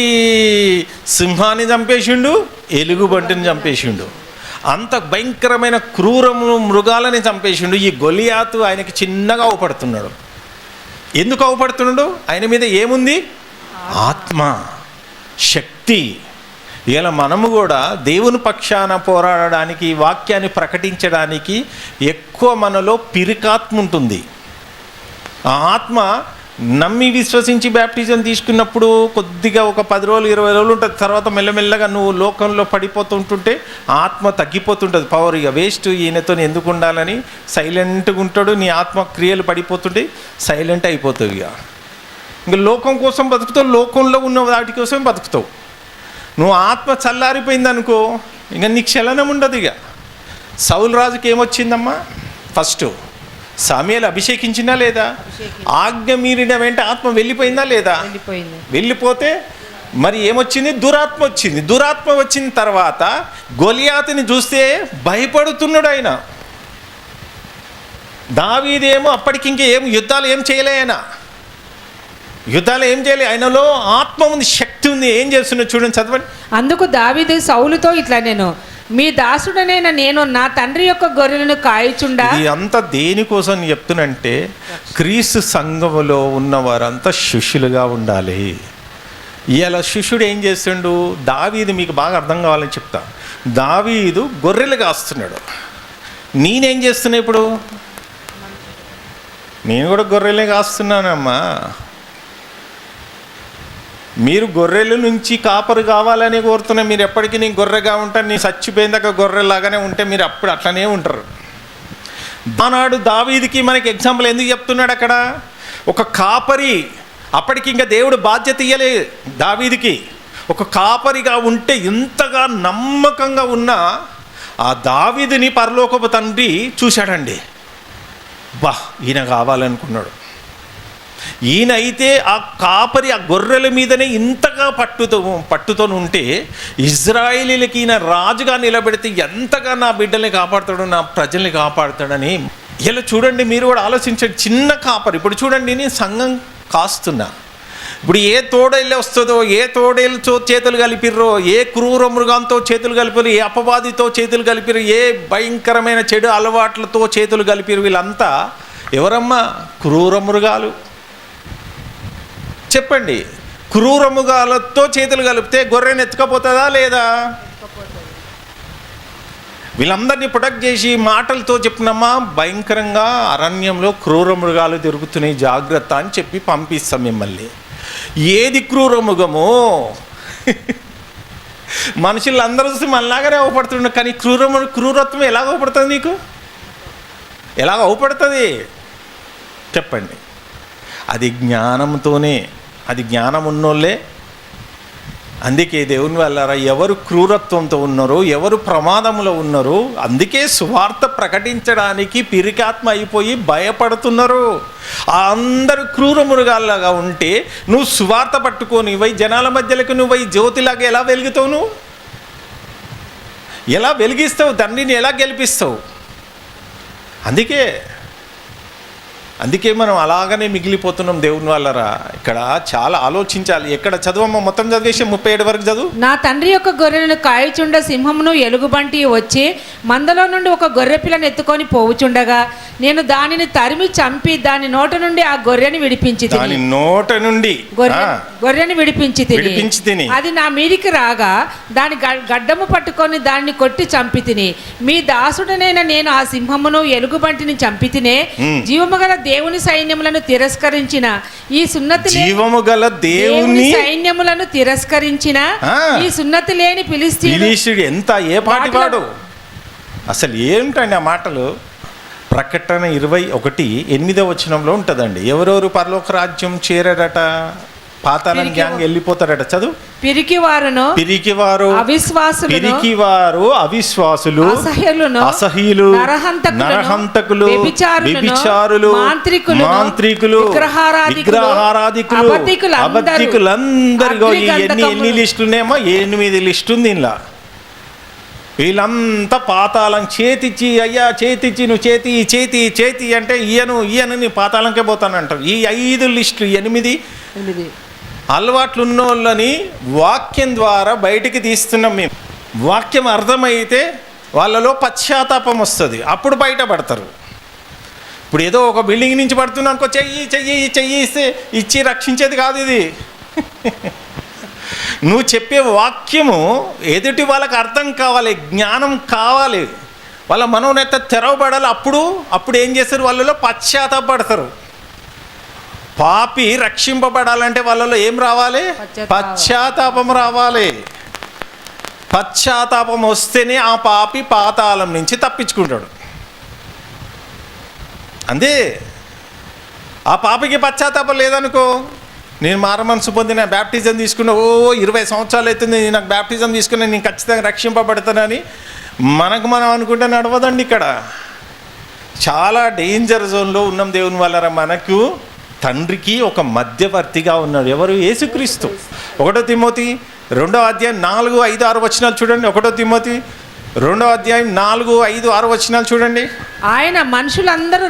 సింహాన్ని చంపేసిండు, ఎలుగుబంటిని చంపేసిండు, అంత భయంకరమైన క్రూరము మృగాలని చంపేసిండు. ఈ గొలియాతు ఆయనకి చిన్నగా అవపడుతున్నాడు. ఎందుకు అవపడుతున్నాడు? ఆయన మీద ఏముంది? ఆత్మ, శక్తి. ఇలా మనము కూడా దేవుని పక్షాన పోరాడడానికి, వాక్యాన్ని ప్రకటించడానికి ఎక్కువ మనలో పిరికాత్మ ఉంటుంది. ఆ ఆత్మ నమ్మి విశ్వసించి బ్యాప్టిజం తీసుకున్నప్పుడు కొద్దిగా ఒక 10 రోజులు 20 రోజులు ఉంటుంది. తర్వాత మెల్లమెల్లగా నువ్వు లోకంలో పడిపోతుంటుంటే ఆత్మ తగ్గిపోతుంటుంది, పవర్. ఇక వేస్ట్, ఈయనతో ఎందుకు ఉండాలని సైలెంట్గా ఉంటాడు. నీ ఆత్మ క్రియలు పడిపోతుంటే సైలెంట్ అయిపోతావు. ఇంకా లోకం కోసం బతుకుతావు, లోకంలో ఉన్న వాటి కోసం బతుకుతావు. నువ్వు ఆత్మ చల్లారిపోయింది అనుకో, ఇంకా నీకు చలనం ఉండదు. ఇక సౌలు రాజుకి ఏమొచ్చిందమ్మా? ఫస్ట్ సామ్యుయేలు అభిషేకించినా లేదా? ఆజ్ఞ మీరిన వెంట ఆత్మ వెళ్ళిపోయిందా లేదా? వెళ్ళిపోతే మరి ఏమొచ్చింది? దురాత్మ వచ్చింది. దురాత్మ వచ్చిన తర్వాత గొలియాతుని చూస్తే భయపడుతున్నాడు ఆయన. దావీదేమో అప్పటికి ఇంకేం యుద్ధాలు ఏం చేయలే. ఆయనలో ఆత్మ ఉంది, శక్తి ఉంది. ఏం చేస్తున్నా చూడండి, చదవండి. అందుకు దావీదు సౌలుతో ఇట్లా నేను మీ దాసుడనైన నేను నా తండ్రి యొక్క గొర్రెలను కాయచుండా. ఇది అంతా దేనికోసం చెప్తున్నంటే క్రీస్తు సంఘములో ఉన్నవారంతా శిష్యులుగా ఉండాలి. ఇలా శిష్యుడు ఏం చేస్తుండు? దావీదు మీకు బాగా అర్థం కావాలని చెప్తా. దావీదు గొర్రెలు కాస్తున్నాడు. నేనేం చేస్తున్నా ఇప్పుడు? నేను కూడా గొర్రెలే కాస్తున్నానమ్మా. మీరు గొర్రెల నుంచి కాపరు కావాలని కోరుతున్నా. మీరు ఎప్పటికీ నేను గొర్రెగా ఉంటాను, నేను చచ్చిపోయిందాక గొర్రెలాగానే ఉంటే మీరు అప్పుడు అట్లనే ఉంటారు. ఆనాడు దావీదుకి మనకి ఎగ్జాంపుల్ ఎందుకు చెప్తున్నాడు? అక్కడ ఒక కాపరి, అప్పటికి ఇంకా దేవుడు బాధ్యత ఇయ్యలే దావీదుకి. ఒక కాపరిగా ఉంటే ఇంతగా నమ్మకంగా ఉన్న ఆ దావీదుని పరలోకపు తండ్రి చూశాడండి. ఈయన కావాలనుకున్నాడు. ఈయన అయితే ఆ కాపరి ఆ గొర్రెల మీదనే ఇంతగా పట్టుతో ఉంటే ఇజ్రాయేలీలకి ఈయన రాజుగా నిలబెడితే ఎంతగా నా బిడ్డల్ని కాపాడుతాడు, నా ప్రజల్ని కాపాడుతాడని ఇలా చూడండి, మీరు కూడా ఆలోచించండి. చిన్న కాపరి, ఇప్పుడు చూడండి, నేను సంఘం కాస్తున్నా, ఇప్పుడు ఏ తోడేళ్ళు వస్తుందో, ఏ తోడేళ్ళతో చేతులు కలిపిర్రో, ఏ క్రూర మృగంతో చేతులు కలిపిరు, ఏ అపవాదితో చేతులు కలిపిరు, ఏ భయంకరమైన చెడు అలవాట్లతో చేతులు కలిపిరు, వీళ్ళంతా ఎవరమ్మా? క్రూర మృగాలు. చెప్పండి, క్రూర మృగాలతో చేతులు కలిపితే గొర్రెని ఎత్తుకపోతుందా లేదా? వీళ్ళందరినీ ప్రొటెక్ట్ చేసి మాటలతో చెప్పినమ్మా, భయంకరంగా అరణ్యంలో క్రూర మృగాలు తిరుగుతున్నాయి, జాగ్రత్త అని చెప్పి పంపిస్తాం మిమ్మల్ని. ఏది క్రూర మృగమో? మనుషులు అందరూ చూసి మనలాగానే అవపడుతున్నారు, కానీ క్రూరత్వం ఎలాగ అవపడుతుంది? నీకు ఎలాగ అవపడుతుంది చెప్పండి? అది జ్ఞానంతోనే, అది జ్ఞానం ఉన్నోళ్ళే. అందుకే దేవుని వల్ల ఎవరు క్రూరత్వంతో ఉన్నారో, ఎవరు ప్రమాదంలో ఉన్నారో, అందుకే సువార్త ప్రకటించడానికి పిరికాత్మ అయిపోయి భయపడుతున్నారు. అందరూ క్రూర మృగాల్లాగా ఉంటే నువ్వు సువార్త పట్టుకొని జనాల మధ్యలోకి నువ్వు జ్యోతిలాగా ఎలా వెలుగుతావు? నువ్వు ఎలా వెలిగిస్తావు? తండ్రిని ఎలా గెలిపిస్తావు? అందుకే మనం అలాగనే మిగిలిపోతున్నాం దేవుని వాళ్ళరా. ఇక్కడ చాలా ఆలోచించాలి. ఎక్కడ చదవమ్మ, మొత్తం చదివేసి 37 వరకు చదువు. నా తండ్రి యొక్క గొర్రెలను కాయచుండ సింహమును ఎలుగుబంటి వచ్చి మందలో నుండి ఒక గొర్రె పిల్లను ఎత్తుకొని పోవుచుండగా నేను దానిని తరిమి చంపి దాని నోట నుండి ఆ గొర్రెని విడిపించి దాని నోట నుండి గొర్రెని విడిపించి తిని అది నా మీదికి రాగా దాని గడ్డము పట్టుకొని దాన్ని కొట్టి చంపి తిని మీ దాసుడనైన నేను ఆ సింహమును ఎలుగుబంటిని చంపి తినే జీవము గల దేవుని సైన్యములను తిరస్కరించిన ఈ సున్నతి జీవము గల దేవుని సైన్యములను తిరస్కరించిన ఈ సున్నతి లేని ఫిలిష్తీయుడు ఎంత ఏ పాటివాడు అసలు ఏమిటండి ఆ మాటలు? ప్రకటన 21:8 వచనంలో ఉంటుందండి. ఎవరెవరు పరలోక రాజ్యం చేరారట? పాతాళం గ్యాంగ్ వెళ్ళిపోతారట. చదువు. పిరికివారు, అవిశ్వాసులు, అసహ్యులు, నరహంతకులు, వ్యభిచారులు, మాంత్రికులు, విగ్రహారాధికులు, అబద్ధికులందరిలో ఎన్ని లిస్టునేమో 8 లిస్టు ఉంది ఇలా. వీళ్ళంతా పాతాళం చేతిచ్చి, అయ్యా చేతిచ్చి, నువ్వు చేతి అంటే ఈయను నీ పాతాళంకే పోతానంటారు. ఈ 5 లిస్టులు 8 అలవాట్లున్నోళ్ళని వాక్యం ద్వారా బయటికి తీస్తున్నాం మేము. వాక్యం అర్థమైతే వాళ్ళలో పశ్చాత్తాపం వస్తుంది, అప్పుడు బయటపడతారు. ఇప్పుడు ఏదో ఒక బిల్డింగ్ నుంచి పడుతున్నా అనుకో, చెయ్యి ఇచ్చి రక్షించేది కాదు ఇది. నువ్వు చెప్పే వాక్యము ఎదుటి వాళ్ళకి అర్థం కావాలి, జ్ఞానం కావాలి, వాళ్ళ మనోనేత తెరవబడాలి. అప్పుడు ఏం చేస్తారు? వాళ్ళలో పశ్చాత్తాపడతారు. పాపి రక్షింపబడాలంటే వాళ్ళలో ఏం రావాలి? పశ్చాత్తాపం రావాలి. పశ్చాత్తాపం వస్తేనే ఆ పాపి పాతాళం నుంచి తప్పించుకుంటాడు. అంతే. ఆ పాపికి పశ్చాత్తాపం లేదనుకో, నేను మారమనసు పొందిన బ్యాప్టిజం తీసుకున్న 20 సంవత్సరాలు అవుతుంది నాకు బ్యాప్టిజం తీసుకున్నా, నేను ఖచ్చితంగా రక్షింపబడతానని మనం అనుకుంటే నడవదండి. ఇక్కడ చాలా డేంజర్ జోన్లో ఉన్నాం దేవుని వల్ల. మనకు తండ్రికి ఒక మధ్యవర్తిగా ఉన్నాడు. ఎవరు? యేసుక్రీస్తు. 1 తిమోతి 2వ అధ్యాయం 4, 5, 6 వచనాలు చూడండి. 1 తిమోతి 2వ అధ్యాయం 4, 5, 6 వచనాలు చూడండి. ఆయన మనుషులందరూ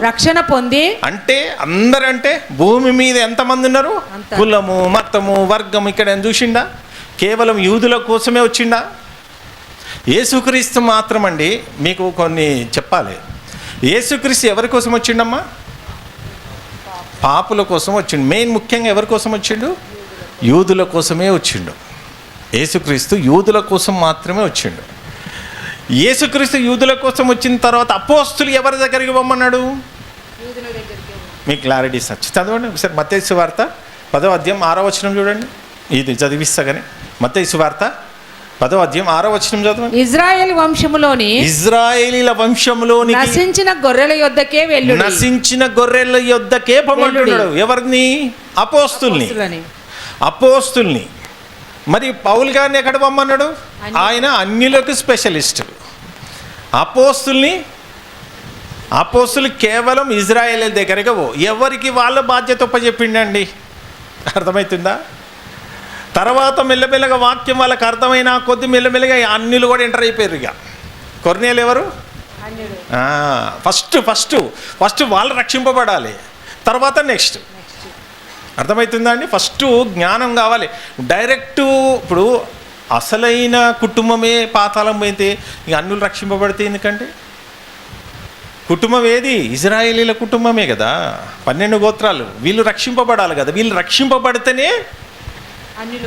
రక్షణ పొంది అంటే అందరంటే భూమి మీద ఎంతమంది ఉన్నారు? కులము, మతము, వర్గం ఇక్కడ చూసిండా? కేవలం యూదుల కోసమే వచ్చిండా? యేసుక్రీస్తు మాత్రం అండి. మీకు కొన్ని చెప్పాలి. యేసుక్రీస్తు ఎవరి కోసం వచ్చిండమ్మా? పాపుల కోసం వచ్చిండు. మెయిన్ ముఖ్యంగా ఎవరి కోసం వచ్చిండు? యూదుల కోసమే వచ్చిండు. యేసుక్రీస్తు యూదుల కోసం మాత్రమే వచ్చిండు. యేసుక్రీస్తు యూదుల కోసం వచ్చిన తర్వాత అపోస్తులు ఎవరి దగ్గరికి పొమ్మన్నాడు? మీకు క్లారిటీ సచ్ చదవండి ఒకసారి. మత్తయి సువార్త 10వ అధ్యాయం 6వ వచనం చూడండి. ఇది చదివిస్తా కానీ మత్తయి సువార్త 10వ అధ్యాయం 6వ వచనం చదవండి. ఇజ్రాయేలీల వంశములోని నశించిన గొర్రెల యొద్దకే పొమ్మన్నాడు. ఎవరిని? అపోస్తుల్ని. మరి పౌలు గారిని ఎక్కడ పొమ్మన్నాడు? ఆయన అన్యులకు స్పెషలిస్ట్. అపోస్తులు కేవలం ఇజ్రాయేల్ దగ్గరగా ఎవరికి వాళ్ళ బాధ్యత ఒప్పచెప్పిండండి. అర్థమవుతుందా? తర్వాత మెల్లమెల్లగా వాక్యం వాళ్ళకి అర్థమైన కొద్ది మెల్లమెల్లగా అన్యులు కూడా ఎంటర్ అయిపోయారు. ఇక కొర్నేలు ఎవరు? ఫస్ట్ వాళ్ళు రక్షింపబడాలి, తర్వాత నెక్స్ట్. అర్థమవుతుందా అండి? ఫస్ట్ జ్ఞానం కావాలి. డైరెక్టు ఇప్పుడు అసలైన కుటుంబమే పాతాళం పోయితే ఇక అన్యులు రక్షింపబడితే ఎందుకంటే కుటుంబం ఏది? ఇజ్రాయేలీల కుటుంబమే కదా, 12 గోత్రాలు. వీళ్ళు రక్షింపబడాలి కదా, వీళ్ళు రక్షింపబడితేనే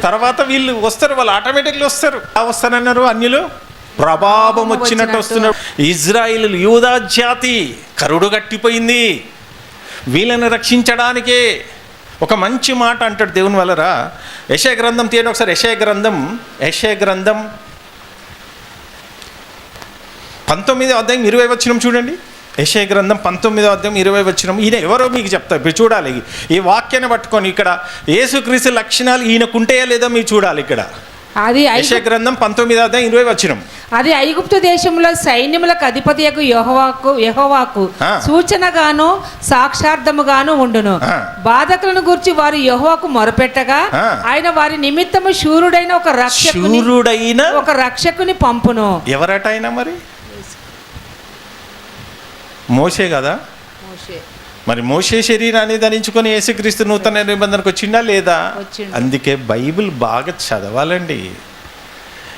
తర్వాత వీళ్ళు వస్తారు, వాళ్ళు ఆటోమేటిక్లీ వస్తారు. వస్తానన్నారు అన్యులు, ప్రభావం వచ్చినట్టు వస్తున్నారు. ఇజ్రాయిల్ యూదా జాతి కరుడు గట్టిపోయింది, వీళ్ళని రక్షించడానికే. ఒక మంచి మాట అంటాడు దేవుని వలరా. యెషయా గ్రంథం తీయండి ఒకసారి. యెషయా గ్రంథం 19వ అధ్యాయం 20వ వచనం చూడండి. యెషయా గ్రంథం 19వ అధ్యాయం 20వ వచనం. ఈయన ఎవరో మీకు చెప్తా, ఇప్పుడు చూడాలి ఈ వాక్యాన్ని పట్టుకొని. ఇక్కడ యేసుక్రీస్తు లక్షణాలు ఈయనకుంటాయా లేదా మీరు చూడాలి. ఇక్కడ అది యెషయా గ్రంథం 19వ అధ్యాయం 20వ వచనం. అది ఐగుప్తు దేశంలో సైన్యములకు అధిపతియగు యెహోవాకు సూచనగాను సాక్షార్థముగాను ఉండును. బాధకులను గురించి వారు యెహోవాకు మొరపెట్టగా ఆయన వారి నిమిత్తము శూరుడైన ఒక రక్షకుని పంపును. ఎవరట ఆయన? మరి మోషే కదా. మరి మోషే శరీరాన్ని ధరించుకొని యేసుక్రీస్తు నూతన నిబంధనకు వచ్చిండా లేదా? అందుకే బైబిల్ బాగా చదవాలండి.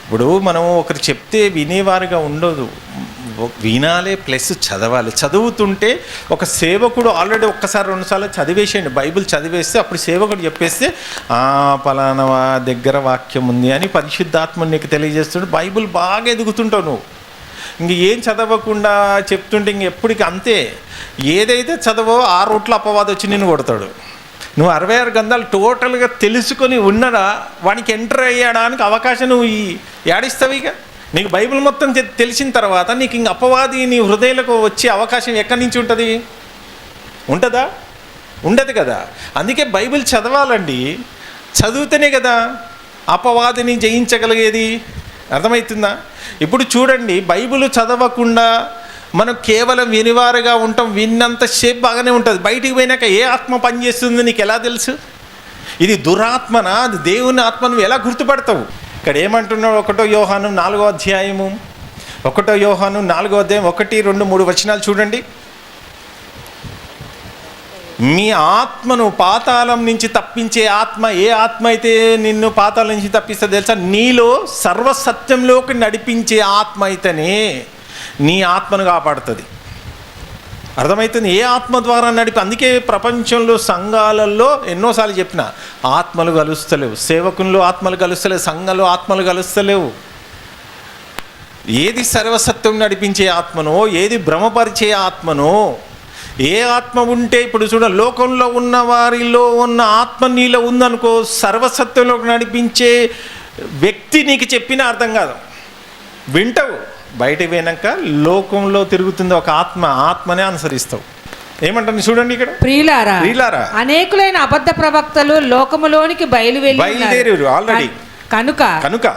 ఇప్పుడు మనం ఒకరు చెప్తే వినేవారుగా ఉండదు, వినాలే ప్లస్ చదవాలి. చదువుతుంటే ఒక సేవకుడు ఆల్రెడీ ఒక్కసారి 2 సార్లు చదివేసేయండి, బైబిల్ చదివేస్తే అప్పుడు సేవకుడు చెప్పేస్తే పలానా దగ్గర వాక్యం ఉంది అని పరిశుద్ధాత్మ నీకు తెలియజేస్తుంటే బైబిల్ బాగా ఎదుగుతుంటావు. నువ్వు ఇంక ఏం చదవకుండా చెప్తుంటే ఇంక ఎప్పటికీ అంతే. ఏదైతే చదవో ఆ రూట్లో అపవాదం వచ్చి నిన్ను కొడతాడు. నువ్వు 66 గ్రంథాలు టోటల్గా తెలుసుకొని ఉన్నదా వానికి ఎంటర్ అయ్యడానికి అవకాశం నువ్వు ఏడిస్తావు. ఇక నీకు బైబిల్ మొత్తం తెలిసిన తర్వాత నీకు ఇంక అపవాది నీ హృదయాలకు వచ్చే అవకాశం ఎక్కడి నుంచి ఉంటుంది? ఉంటుందా? ఉండదు కదా. అందుకే బైబిల్ చదవాలండి. చదివితేనే కదా అపవాదిని జయించగలిగేది. అర్థమవుతుందా? ఇప్పుడు చూడండి, బైబిల్ చదవకుండా మనం కేవలం వినివారుగా ఉంటాం. విన్నంతసేపు బాగానే ఉంటుంది, బయటికి పోయినాక ఏ ఆత్మ పనిచేస్తుందో నీకు ఎలా తెలుసు? ఇది దురాత్మనా, అది దేవుని ఆత్మ? నువ్వు ఎలా గుర్తుపడతావు? ఇక్కడ ఏమంటున్నాడు? 1 యోహాను 4వ అధ్యాయము 1 యోహాను 4వ అధ్యాయం 1, 2, 3 వచనాలు చూడండి. మీ ఆత్మను పాతాళం నుంచి తప్పించే ఆత్మ ఏ ఆత్మ అయితే నిన్ను పాతాళం నుంచి తప్పిస్తే తెలుసా? నీలో సర్వసత్యంలోకి నడిపించే ఆత్మ అయితేనే నీ ఆత్మను కాపాడుతుంది. అర్థమవుతుంది? ఏ ఆత్మ ద్వారా అందుకే ప్రపంచంలో సంఘాలలో ఎన్నోసార్లు చెప్పిన ఆత్మలు కలుస్తలేవు, సేవకుల్లో ఆత్మలు కలుస్తలేవు, సంఘంలో ఆత్మలు కలుస్తలేవు. ఏది సర్వసత్యం నడిపించే ఆత్మనో, ఏది భ్రమపరిచే ఆత్మనో, ఏ ఆత్మ ఉంటే ఇప్పుడు చూడ లోకంలో ఉన్న వారిలో ఉన్న ఆత్మ నీలో ఉందనుకో, సర్వసత్యంలోకి నడిపించే వ్యక్తి నీకు చెప్పినా అర్థం కాదు. వింటావు, బయటకు పోయినాక లోకంలో తిరుగుతుంది ఒక ఆత్మనే అనుసరిస్తావు. ఏమంటాను చూడండి ఇక్కడ. ప్రియులారా అనేకులైన అబద్ధ ప్రవక్తలు లోకములోనికి బయలుదేరారు ఆల్రెడీ. కనుక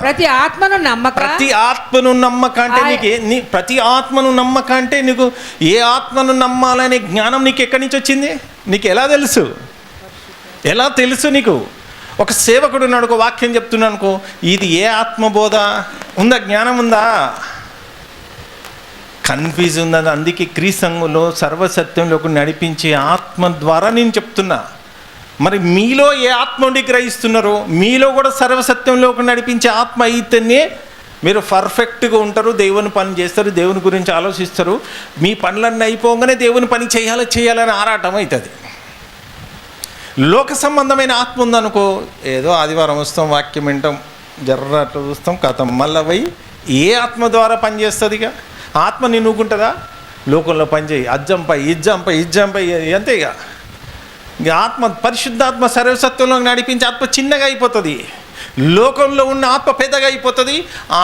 ప్రతి ఆత్మను నమ్మక అంటే నీకు ఏ ఆత్మను నమ్మాలనే జ్ఞానం నీకు ఎక్కడి నుంచి వచ్చింది? నీకు ఎలా తెలుసు? నీకు ఒక సేవకుడు ఉన్నాడు, ఒక వాక్యం చెప్తున్నాను అనుకో, ఇది ఏ ఆత్మబోధ ఉందా? జ్ఞానం ఉందా? కన్ఫ్యూజ్ ఉందా? అందుకే క్రీస్తు సర్వసత్యంలోకి నడిపించే ఆత్మ ద్వారా నేను చెప్తున్నా. మరి మీలో ఏ ఆత్మ ఉండి గ్రహిస్తున్నారో, మీలో కూడా సర్వసత్యంలోకి నడిపించే ఆత్మ అయితేనే మీరు పర్ఫెక్ట్గా ఉంటారు, దేవుని పని చేస్తారు, దేవుని గురించి ఆలోచిస్తారు. మీ పనులన్నీ అయిపోగానే దేవుని పని చేయాలని ఆరాటం అవుతుంది. లోక సంబంధమైన ఆత్మ ఉందనుకో, ఏదో ఆదివారం వస్తాం, వాక్యం వింటాం, జర్రట్లు చూస్తాం, కథం మళ్ళీ పోయి ఏ ఆత్మ ద్వారా పనిచేస్తుంది? ఇక ఆత్మ నిన్నుకుంటుందా? లోకంలో పనిచేయి, అజ్జంపై ఇజ్జంపై అంతే. ఇక ఆత్మ, పరిశుద్ధాత్మ సర్వసత్వంలో నడిపించే ఆత్మ చిన్నగా అయిపోతుంది, లోకంలో ఉన్న ఆత్మ పెద్దగా అయిపోతుంది,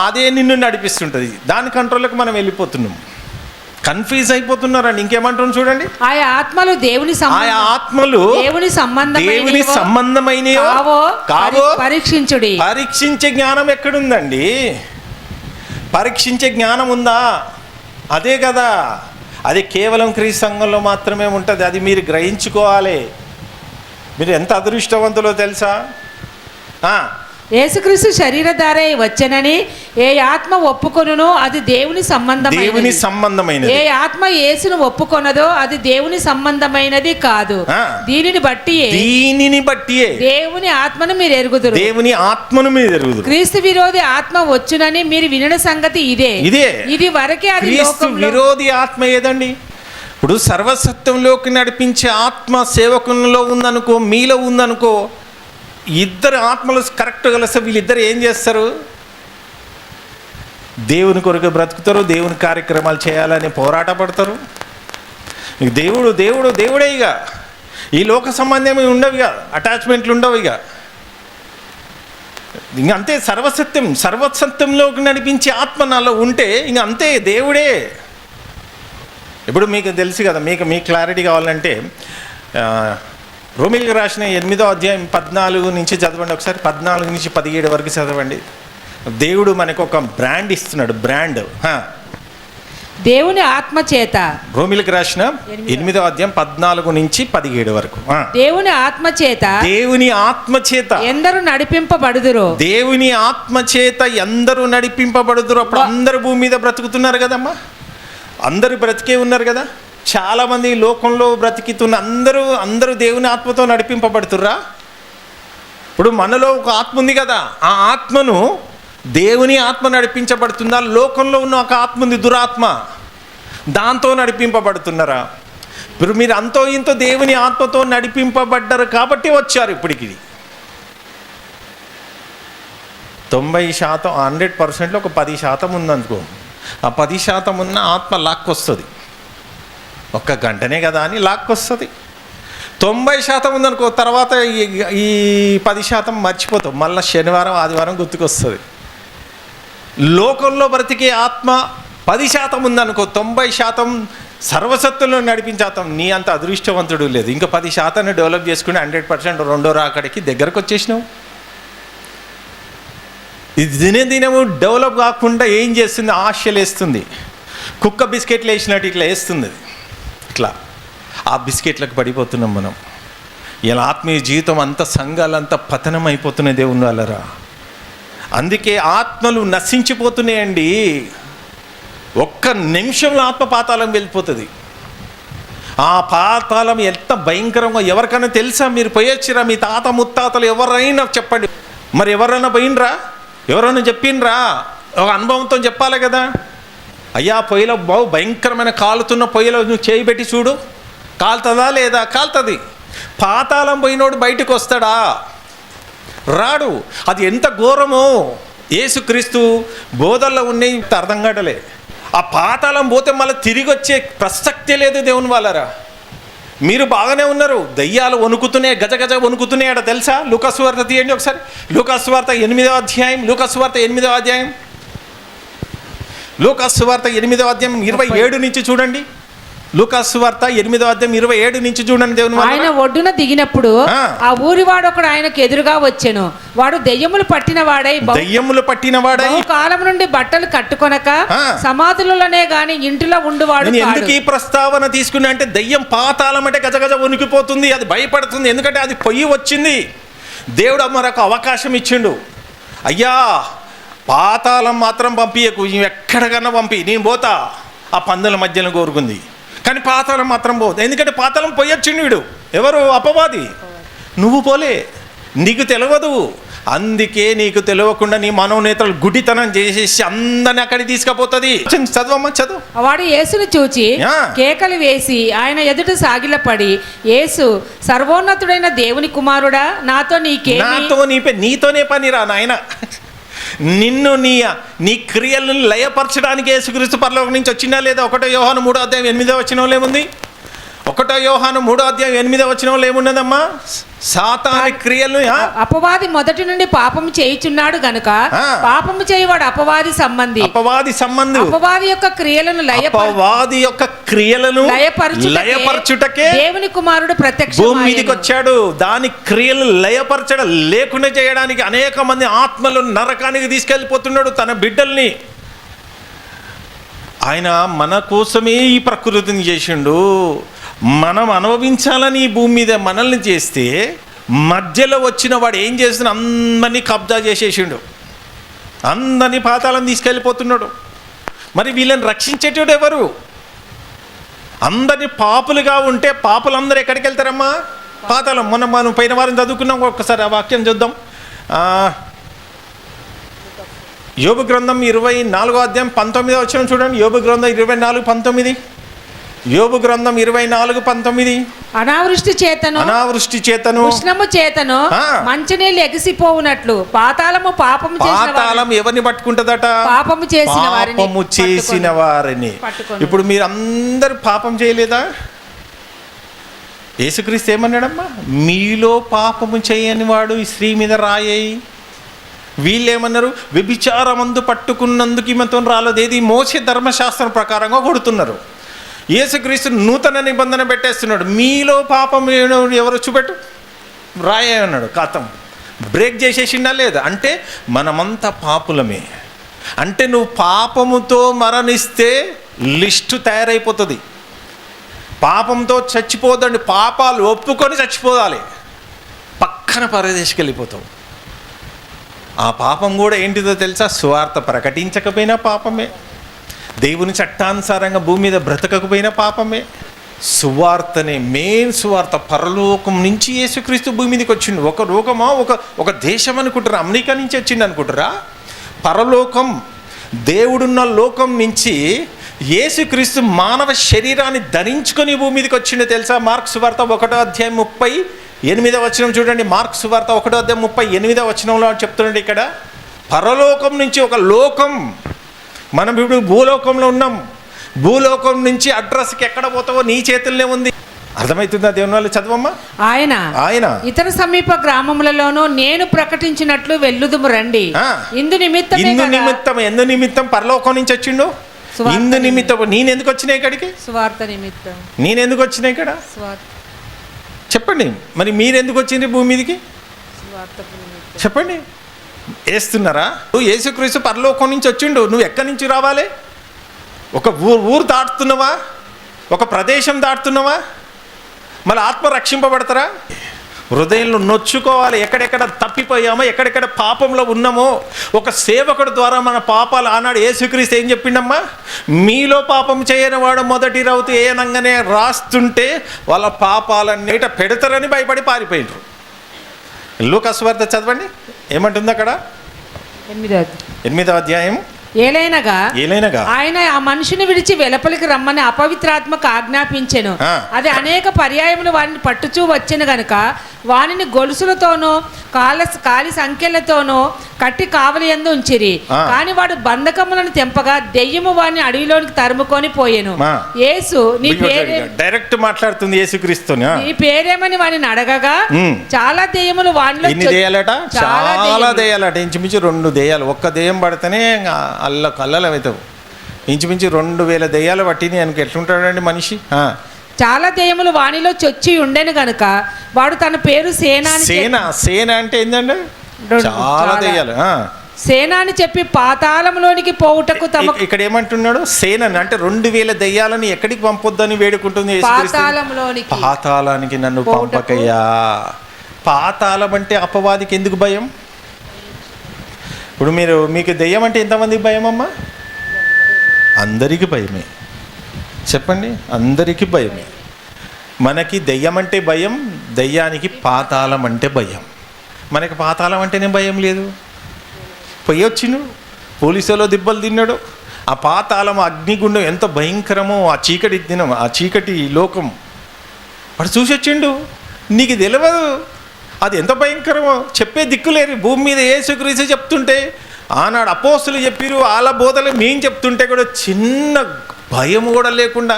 అదే నిన్ను నడిపిస్తుంటుంది. దాని కంట్రోల్కి మనం వెళ్ళిపోతున్నాం, కన్ఫ్యూజ్ అయిపోతున్నారండి. ఇంకేమంటున్నాం చూడండి. ఆయా ఆత్మలు దేవుని సంబంధమైనయో కావో పరీక్షించుడి. పరీక్షించే జ్ఞానం ఎక్కడుందండి? పరీక్షించే జ్ఞానం ఉందా? అదే కదా, అది కేవలం క్రీస్తు సంఘంలో మాత్రమే ఉంటుంది. అది మీరు గ్రహించుకోవాలి. మీరు ఎంత అదృష్టవంతులో తెలుసా? యేసుక్రీస్తు శరీరధారై వచ్చెనని ఏ ఆత్మ ఒప్పుకొనునో అది దేవుని సంబంధమైనది. ఏ ఆత్మ యేసును ఒప్పుకొనదో అది దేవుని సంబంధమైనది కాదు. దీనిని బట్టి దేవుని ఆత్మను మీరు ఎరుగుదురు. క్రీస్తు విరోధి ఆత్మ వచ్చునని మీరు వినిన సంగతి ఇదే. ఇది వరకే అది విరోధి ఆత్మ ఏదండి? ఇప్పుడు సర్వసత్యంలోకి నడిపించే ఆత్మ సేవకుల్లో ఉందనుకో, మీలో ఉందనుకో, ఇద్దరు ఆత్మలు కరెక్ట్ కలిస్తే వీళ్ళిద్దరు ఏం చేస్తారు? దేవుని కొరకు బ్రతుకుతారు, దేవుని కార్యక్రమాలు చేయాలని పోరాట పడతారు. దేవుడు దేవుడు దేవుడే. ఇక ఈ లోక సంబంధం ఉండవు, ఇక అటాచ్మెంట్లు ఉండవు. ఇక అంతే. సర్వసత్యంలోకి నడిపించే ఆత్మ నాలో ఉంటే ఇంక అంతే, దేవుడే. ఇప్పుడు మీకు తెలుసు కదా, మీకు క్లారిటీ కావాలంటే రోమిలికి రాసిన 8వ అధ్యాయం 14 నుంచి చదవండి ఒకసారి. 14 నుంచి 17 వరకు చదవండి. దేవుడు మనకు ఒక బ్రాండ్ ఇస్తున్నాడు. బ్రాండ్ దేవుని ఆత్మ చేత. రోమిలికి రాసిన 8వ అధ్యాయం 14 నుంచి 17 వరకు. దేవుని ఆత్మ చేత ఎందరూ నడిపింపబడుదురు. దేవుని ఆత్మ చేత ఎందరూ నడిపింపబడుదురు. అప్పుడు అందరు భూమి మీద బ్రతుకుతున్నారు కదమ్మా, అందరూ బ్రతికే ఉన్నారు కదా. చాలామంది లోకంలో బ్రతికితున్న అందరూ దేవుని ఆత్మతో నడిపింపబడుతుర్రా? ఇప్పుడు మనలో ఒక ఆత్మ ఉంది కదా, ఆ ఆత్మను దేవుని ఆత్మ నడిపించబడుతుందా? లోకంలో ఉన్న ఒక ఆత్మ ఉంది, దురాత్మ, దాంతో నడిపింపబడుతున్నారా? ఇప్పుడు మీరు అంతో ఇంతో దేవుని ఆత్మతో నడిపింపబడ్డారు కాబట్టి వచ్చారు ఇప్పటికి. 90% 100%లో ఒక 10% ఉందనుకో. ఆ 10% ఉన్న ఆత్మ లాక్కొస్తుంది. ఒక్క గంటనే కదా అని లాక్కొస్తుంది. 90% ఉందనుకో, తర్వాత ఈ 10% మర్చిపోతాం. మళ్ళీ శనివారం ఆదివారం గుర్తుకొస్తుంది. లోకంలో బ్రతికే ఆత్మ 10% ఉందనుకో, 90% సర్వసత్తులను నడిపించాతం. నీ అంత అదృష్టవంతుడు లేదు. ఇంకా 10% డెవలప్ చేసుకుని 100% రెండో రాకడికి దగ్గరకు వచ్చేసినావు. ఇది దినము డెవలప్ కాకుండా ఏం చేస్తుంది? ఆశలు వేస్తుంది. కుక్క బిస్కెట్లు వేసినట్టు ఇట్లా వేస్తుంది. ఇట్లా ఆ బిస్కెట్లకు పడిపోతున్నాం మనం. ఇలా ఆత్మీయ జీవితం అంతా, సంఘాలంతా పతనం అయిపోతున్నాయి దేవుని వాళ్ళరా. అందుకే ఆత్మలు నశించిపోతున్నాయండి. ఒక్క నిమిషంలో ఆత్మ పాతాళం వెళ్ళిపోతుంది. ఆ పాతాళం ఎంత భయంకరంగా ఎవరికైనా తెలుసా? మీరు పోయొచ్చిరా? మీ తాత ముత్తాతలు ఎవరైనా చెప్పండి. మరి ఎవరైనా పోయినరా? ఎవరైనా చెప్పిండ్రా? ఒక అనుభవంతో చెప్పాలి కదా. అయ్యా పొయ్యిలో భయంకరమైన కాలుతున్న పొయ్యిలో నువ్వు చేయి పెట్టి చూడు, కాలుతుందా లేదా? కాలుతుంది. పాతాళం పోయినోడు బయటకు వస్తాడా? రాడు. అది ఎంత ఘోరమో. యేసుక్రీస్తు బోధల్లో ఉన్నాయి, అర్థం కావట్లే. ఆ పాతాళం పోతే మళ్ళీ తిరిగి వచ్చే ప్రసక్తే లేదు దేవుని వాళ్ళరా. మీరు బాగానే ఉన్నారు, దయ్యాలు వణుకుతున్నాయి, గజగజ వణుకుతున్నాయట తెలుసా? లూకాసు వార్త తీయండి ఒకసారి. లూకాసు వార్త 8వ అధ్యాయం. లూకాసు వార్త 8వ అధ్యాయం. లూకాసు వార్త 8వ అధ్యాయం 27 నుంచి చూడండి. లూకాసు వార్త 8వ అధ్యాయం 27 నుంచి చూడండి. దేవుని ఆయన ఒడ్డున దిగినప్పుడు ఆ ఊరివాడు ఒకడు ఆయనకు ఎదురుగా వచ్చెను. వాడు దెయ్యములు పట్టినవాడై కాలం నుండి బట్టలు కట్టుకొనక సమాధులలోనే గాని ఇంటిలో ఉండువాడు. ఎందుకు ఈ ప్రస్తావన తీసుకున్నా అంటే, దెయ్యం పాతాళం అంటే గజగజ వణికిపోతుంది, అది భయపడుతుంది. ఎందుకంటే అది పొయ్యి వచ్చింది. దేవుడు మరొక అవకాశం ఇచ్చిండు. అయ్యా పాతాళం మాత్రం పంపియకు, ఎక్కడికన్నా పంపి, నేను పోతా. ఆ పందుల మధ్యలో కోరుకుంది, కానీ పాతాళం మాత్రం పోదు. ఎందుకంటే పాతాళం పోయొచ్చిండు వీడు. ఎవరు? అపవాది. నువ్వు పోలే, నీకు తెలియదు. అందుకే నీకు తెలియకుండా నీ మనోనేతలు గుడితనం చేసేసి అందరిని అక్కడికి తీసుకుపోతుంది. చదవమ్మా, చదువు. వాడు యేసును చూచి కేకలు వేసి ఆయన ఎదుట సాగిలపడి, యేసు సర్వోన్నతుడైన దేవుని కుమారుడా, నీతోనే పనిరా నాయన. నిన్ను నీ క్రియలను లయపరచడానికి యేసుక్రీస్తు పరలోకం నుంచి వచ్చినా లేదా? 1 యోహాను 3వ అధ్యాయం 8వ వచనంలో ఏముంది? 1 యోహాను 3వ అధ్యాయం 8వ వచనంలో ఏమున్నదమ్మా? సాతాను క్రియలు. అపవాది మొదటి నుండి పాపం చేయుచున్నాడు గనుక పాపము చేయువాడు అపవాది సంబంధి. అపవాది యొక్క క్రియలను లయపరచుటకే దేవుని కుమారుడు ప్రత్యక్ష భూమి మీదకి వచ్చాడు. దాని క్రియలు లయపరచడం, లేకుండా చేయడానికి అనేక మంది ఆత్మలు నరకానికి తీసుకెళ్ళిపోతున్నాడు తన బిడ్డల్ని. ఆయన మన కోసమే ఈ ప్రకృతిని చేసిండు. మనం అనుభవించాలని ఈ భూమి మీద మనల్ని చేస్తే మధ్యలో వచ్చిన వాడు ఏం చేస్తున్నా అందరినీ కబ్జా చేసేసిండు, అందరినీ పాతాళం తీసుకెళ్ళిపోతున్నాడు. మరి వీళ్ళని రక్షించేటోడు ఎవరు? అందరినీ పాపులుగా ఉంటే పాపులందరూ ఎక్కడికి వెళ్తారమ్మా? పాతాళం. మనం పోయిన వారం చదువుకున్నాం, ఒక్కసారి ఆ వాక్యం చూద్దాం. యోబు గ్రంథం 24వ అధ్యాయం 19వ వచనం చూడండి. యోబు గ్రంథం 24:19. యోబు గ్రంథం 24:19. అనావృష్టి చేతను ఉష్ణము చేతను మంచినీళ్ళు ఎగిసిపోవునట్లు పాతాళము పాపం ఎవరిని పట్టుకుంటుందట? పాపము చేసిన వారిని. ఇప్పుడు మీరు అందరు పాపం చేయలేదా? యేసుక్రీస్తు ఏమన్నాడమ్మా? మీలో పాపము చేయని వాడు ఈ స్త్రీ మీద రాయేయి. వీళ్ళేమన్నారు? వ్యభిచారమందు పట్టుకున్నందుకు ఈమెతో రాలేదు. ఏది? మోసే ధర్మశాస్త్రం ప్రకారంగా కొడుతున్నారు. యేసుక్రీస్తు నూతన నిబంధన పెట్టేస్తున్నాడు. మీలో పాపం ఎవరు చూపెట్టు, రాయే అన్నాడు. కాతం బ్రేక్ చేసేసిండా లేదా? అంటే మనమంతా పాపులమే. అంటే నువ్వు పాపముతో మరణిస్తే లిస్టు తయారైపోతుంది. పాపంతో చచ్చిపోదండి, పాపాలు ఒప్పుకొని చచ్చిపోవాలి. పక్కన పరదేశకి వెళ్ళిపోతావు. ఆ పాపం కూడా ఏంటిదో తెలుసా? సువార్త ప్రకటించకపోయినా పాపమే, దేవుని చట్టానుసారంగా భూమి మీద బ్రతకకపోయినా పాపమే. సువార్తనే మెయిన్ సువార్త. పరలోకం నుంచి యేసుక్రీస్తు భూమి మీదకి వచ్చిండు. ఒక లోకమా ఒక దేశం అనుకుంటారా? అమెరికా నుంచి వచ్చిండు అనుకుంటారా? పరలోకం, దేవుడున్న లోకం నుంచి యేసుక్రీస్తు మానవ శరీరాన్ని ధరించుకొని భూమి మీదకి వచ్చిండు తెలుసా? మార్కు సువార్త 1వ అధ్యాయం 38వ వచనం చూడండి. మార్కు సువార్త 1వ అధ్యాయం 38వ వచనంలో చెప్తున్నాడు ఇక్కడ, పరలోకం నుంచి ఒక లోకం. మనం ఇప్పుడు భూలోకంలో ఉన్నాం. భూలోకం నుంచి అడ్రస్కి ఎక్కడ పోతావో నీ చేతుల్లోనే ఉంది. అర్థమవుతుందా? దేవుని వాళ్ళు చదవమ్మా. ఆయన ఇతర సమీప గ్రామములలోనూ నేను ప్రకటించినట్లు వెళ్ళుదుము రండి. ఇందు నిమిత్తం పరలోకం నుంచి వచ్చిండు. ఇందు నిమిత్తం నేనెందుకు వచ్చినా ఇక్కడికి? స్వార్థ నిమిత్తం. నేనెందుకు వచ్చినా ఇక్కడ? చెప్పండి. మరి మీరెందుకు వచ్చింది భూమి మీదకి? చెప్పండి. వేస్తున్నారా? నువ్వు యేసుక్రీస్తు పరలోకం నుంచి వచ్చిండు, నువ్వు ఎక్కడి నుంచి రావాలి? ఒక ఊరు దాటుతున్నావా? ఒక ప్రదేశం దాటుతున్నావా? మళ్ళీ ఆత్మ రక్షింపబడతారా? హృదయంలో నొచ్చుకోవాలి. ఎక్కడెక్కడ తప్పిపోయామో, ఎక్కడెక్కడ పాపంలో ఉన్నామో. ఒక సేవకుడు ద్వారా మన పాపాలు ఆనాడు యేసుక్రీస్తు ఏం చెప్పిండమ్మా? మీలో పాపం చేయని వాడు మొదటి రౌతు ఏనంగానే రాస్తుంటే వాళ్ళ పాపాలన్నీ పెడతారని భయపడి పారిపోయినారు. లూకా సువార్త చదవండి, ఏమంటుంది అక్కడ? 8వ అధ్యాయం. ఏలైనగా ఆయన ఆ మనిషిని విడిచి వెలుపలికి రమ్మని అపవిత్రాత్మకు ఆజ్ఞాపించెను. అది అనేక పర్యాయములు వారిని పట్టుచూ వచ్చెను గనుక వానిని గొలుసులతోనూ కాలి సంఖ్యలతోనూ కట్టి కావలి యందు ఉంచిరి. కాని వాడు బంధకములను తెంపగా దెయ్యము వారిని అడవిలోనికి తరుముకొని పోయెను. యేసు నీ పేరే డైరెక్ట్ మాట్లాడుతుంది యేసుక్రీస్తు. నీ పేరేమని వారిని అడగగా చాలా దెయ్యములు వానిలో చాలా దెయ్యాలట. ఇంచుమించు 2 దెయ్యాలు. ఒక్క దెయ్యం పడితేనే అల్లలవుతావు. ఇంచుమించి 2000 దెయ్యాలు పట్టినాయి అనుకో. ఎట్లుంటాడండి మనిషి? చాలా దెయ్యములు వానిలో చొచ్చి ఉండెను గనుక వాడు తన పేరు సేన అంటే ఏంటంటే చాలా దెయ్యాలు. సేన అని చెప్పి పాతాళంలోనికి పోవుటకు ఇక్కడ ఏమంటున్నాడు? సేన అంటే 2000 దెయ్యాలని ఎక్కడికి పంపొద్దని వేడుకుంటుంది. పాతాళానికి నన్ను పంపకయ్యా. పాతాళం అంటే అపవాదికి ఎందుకు భయం? ఇప్పుడు మీకు దెయ్యం అంటే ఎంతమందికి భయం అమ్మా? అందరికీ భయమే. చెప్పండి, అందరికీ భయమే. మనకి దెయ్యం అంటే భయం, దెయ్యానికి పాతాళం అంటే భయం. మనకి పాతాళం అంటేనే భయం లేదు. పోయి వచ్చిండు, పోలీసులో దిబ్బలు తిన్నాడు. ఆ పాతాళం, అగ్నిగుండం ఎంత భయంకరమో, ఆ చీకటి దినం, ఆ చీకటి లోకం వాడు చూసి వచ్చిండు. నీకు తెలియదు అది ఎంత భయంకరమో. చెప్పే దిక్కులేరు. భూమి మీద యేసుక్రీస్తు చెప్తుంటే, ఆనాడు అపోస్తులు చెప్పిరు, వాళ్ళ బోధలు మేము చెప్తుంటే కూడా చిన్న భయం కూడా లేకుండా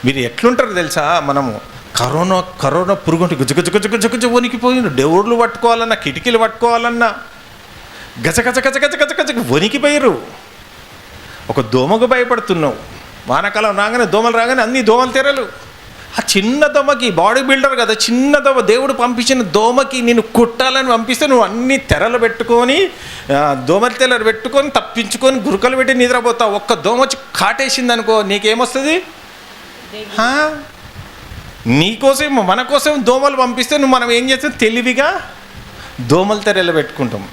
మీరు ఎట్లుంటారు తెలుసా? మనము కరోనా పురుగుంటే గుజగజ వణికిపోయిండు. డోర్లు పట్టుకోవాలన్నా, కిటికీలు పట్టుకోవాలన్నా గజ వణికిపోయారు. ఒక దోమకు భయపడుతున్నావు. వానాకాలం రాగానే దోమలు రాగానే అన్ని దోమలు తెరలు. ఆ చిన్న దోమకి, బాడీ బిల్డర్ కదా, చిన్న దోమ, దేవుడు పంపించిన దోమకి నేను కుట్టాలని పంపిస్తే నువ్వు అన్ని తెరలు పెట్టుకొని, దోమల తెరలు పెట్టుకొని తప్పించుకొని గురుకలు పెట్టి నిద్రపోతావు. ఒక్క దోమ వచ్చి కాటేసింది అనుకో, నీకేమొస్తుంది? నీకోసం మన కోసం దోమలు పంపిస్తే మనం ఏం చేస్తాం? తెలివిగా దోమల తెరలు పెట్టుకుంటాం.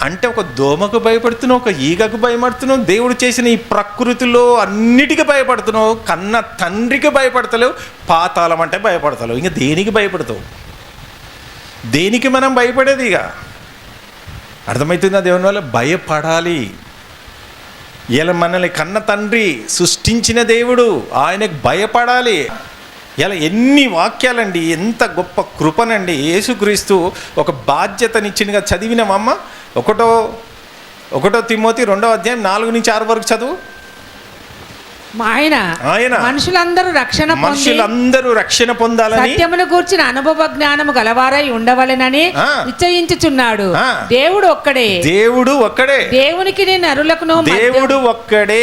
అంటే ఒక దోమకు భయపడుతున్నావు, ఒక ఈగకు భయపడుతున్నావు, దేవుడు చేసిన ఈ ప్రకృతిలో అన్నిటికీ భయపడుతున్నావు, కన్న తండ్రికి భయపడతలేవు, పాతాళం అంటే భయపడతలేవు. ఇంకా దేనికి భయపడతావు? దేనికి మనం భయపడేది? ఇక అర్థమవుతుందా? దేవుని వల్ల భయపడాలి. ఇలా మనల్ని కన్న తండ్రి, సృష్టించిన దేవుడు, ఆయనకు భయపడాలి. ఇలా ఎన్ని వాక్యాలండి, ఎంత గొప్ప కృపనండి. యేసుక్రీస్తు ఒక బాధ్యతనిచ్చిందిగా చదివినామమ్మ. ఒకటో తిమోతి 2వ అధ్యాయం 4 నుంచి 6 వరకు చదువు. ఆయన మనుషులందరూ రక్షణ పొందాలని, సత్యమును గూర్చిన అనుభవ జ్ఞానము గలవారై ఉండవలెనని నిశ్చయించుచున్నాడు. దేవుడు ఒక్కడే. దేవునికి నరులకును దేవుడు ఒక్కడే.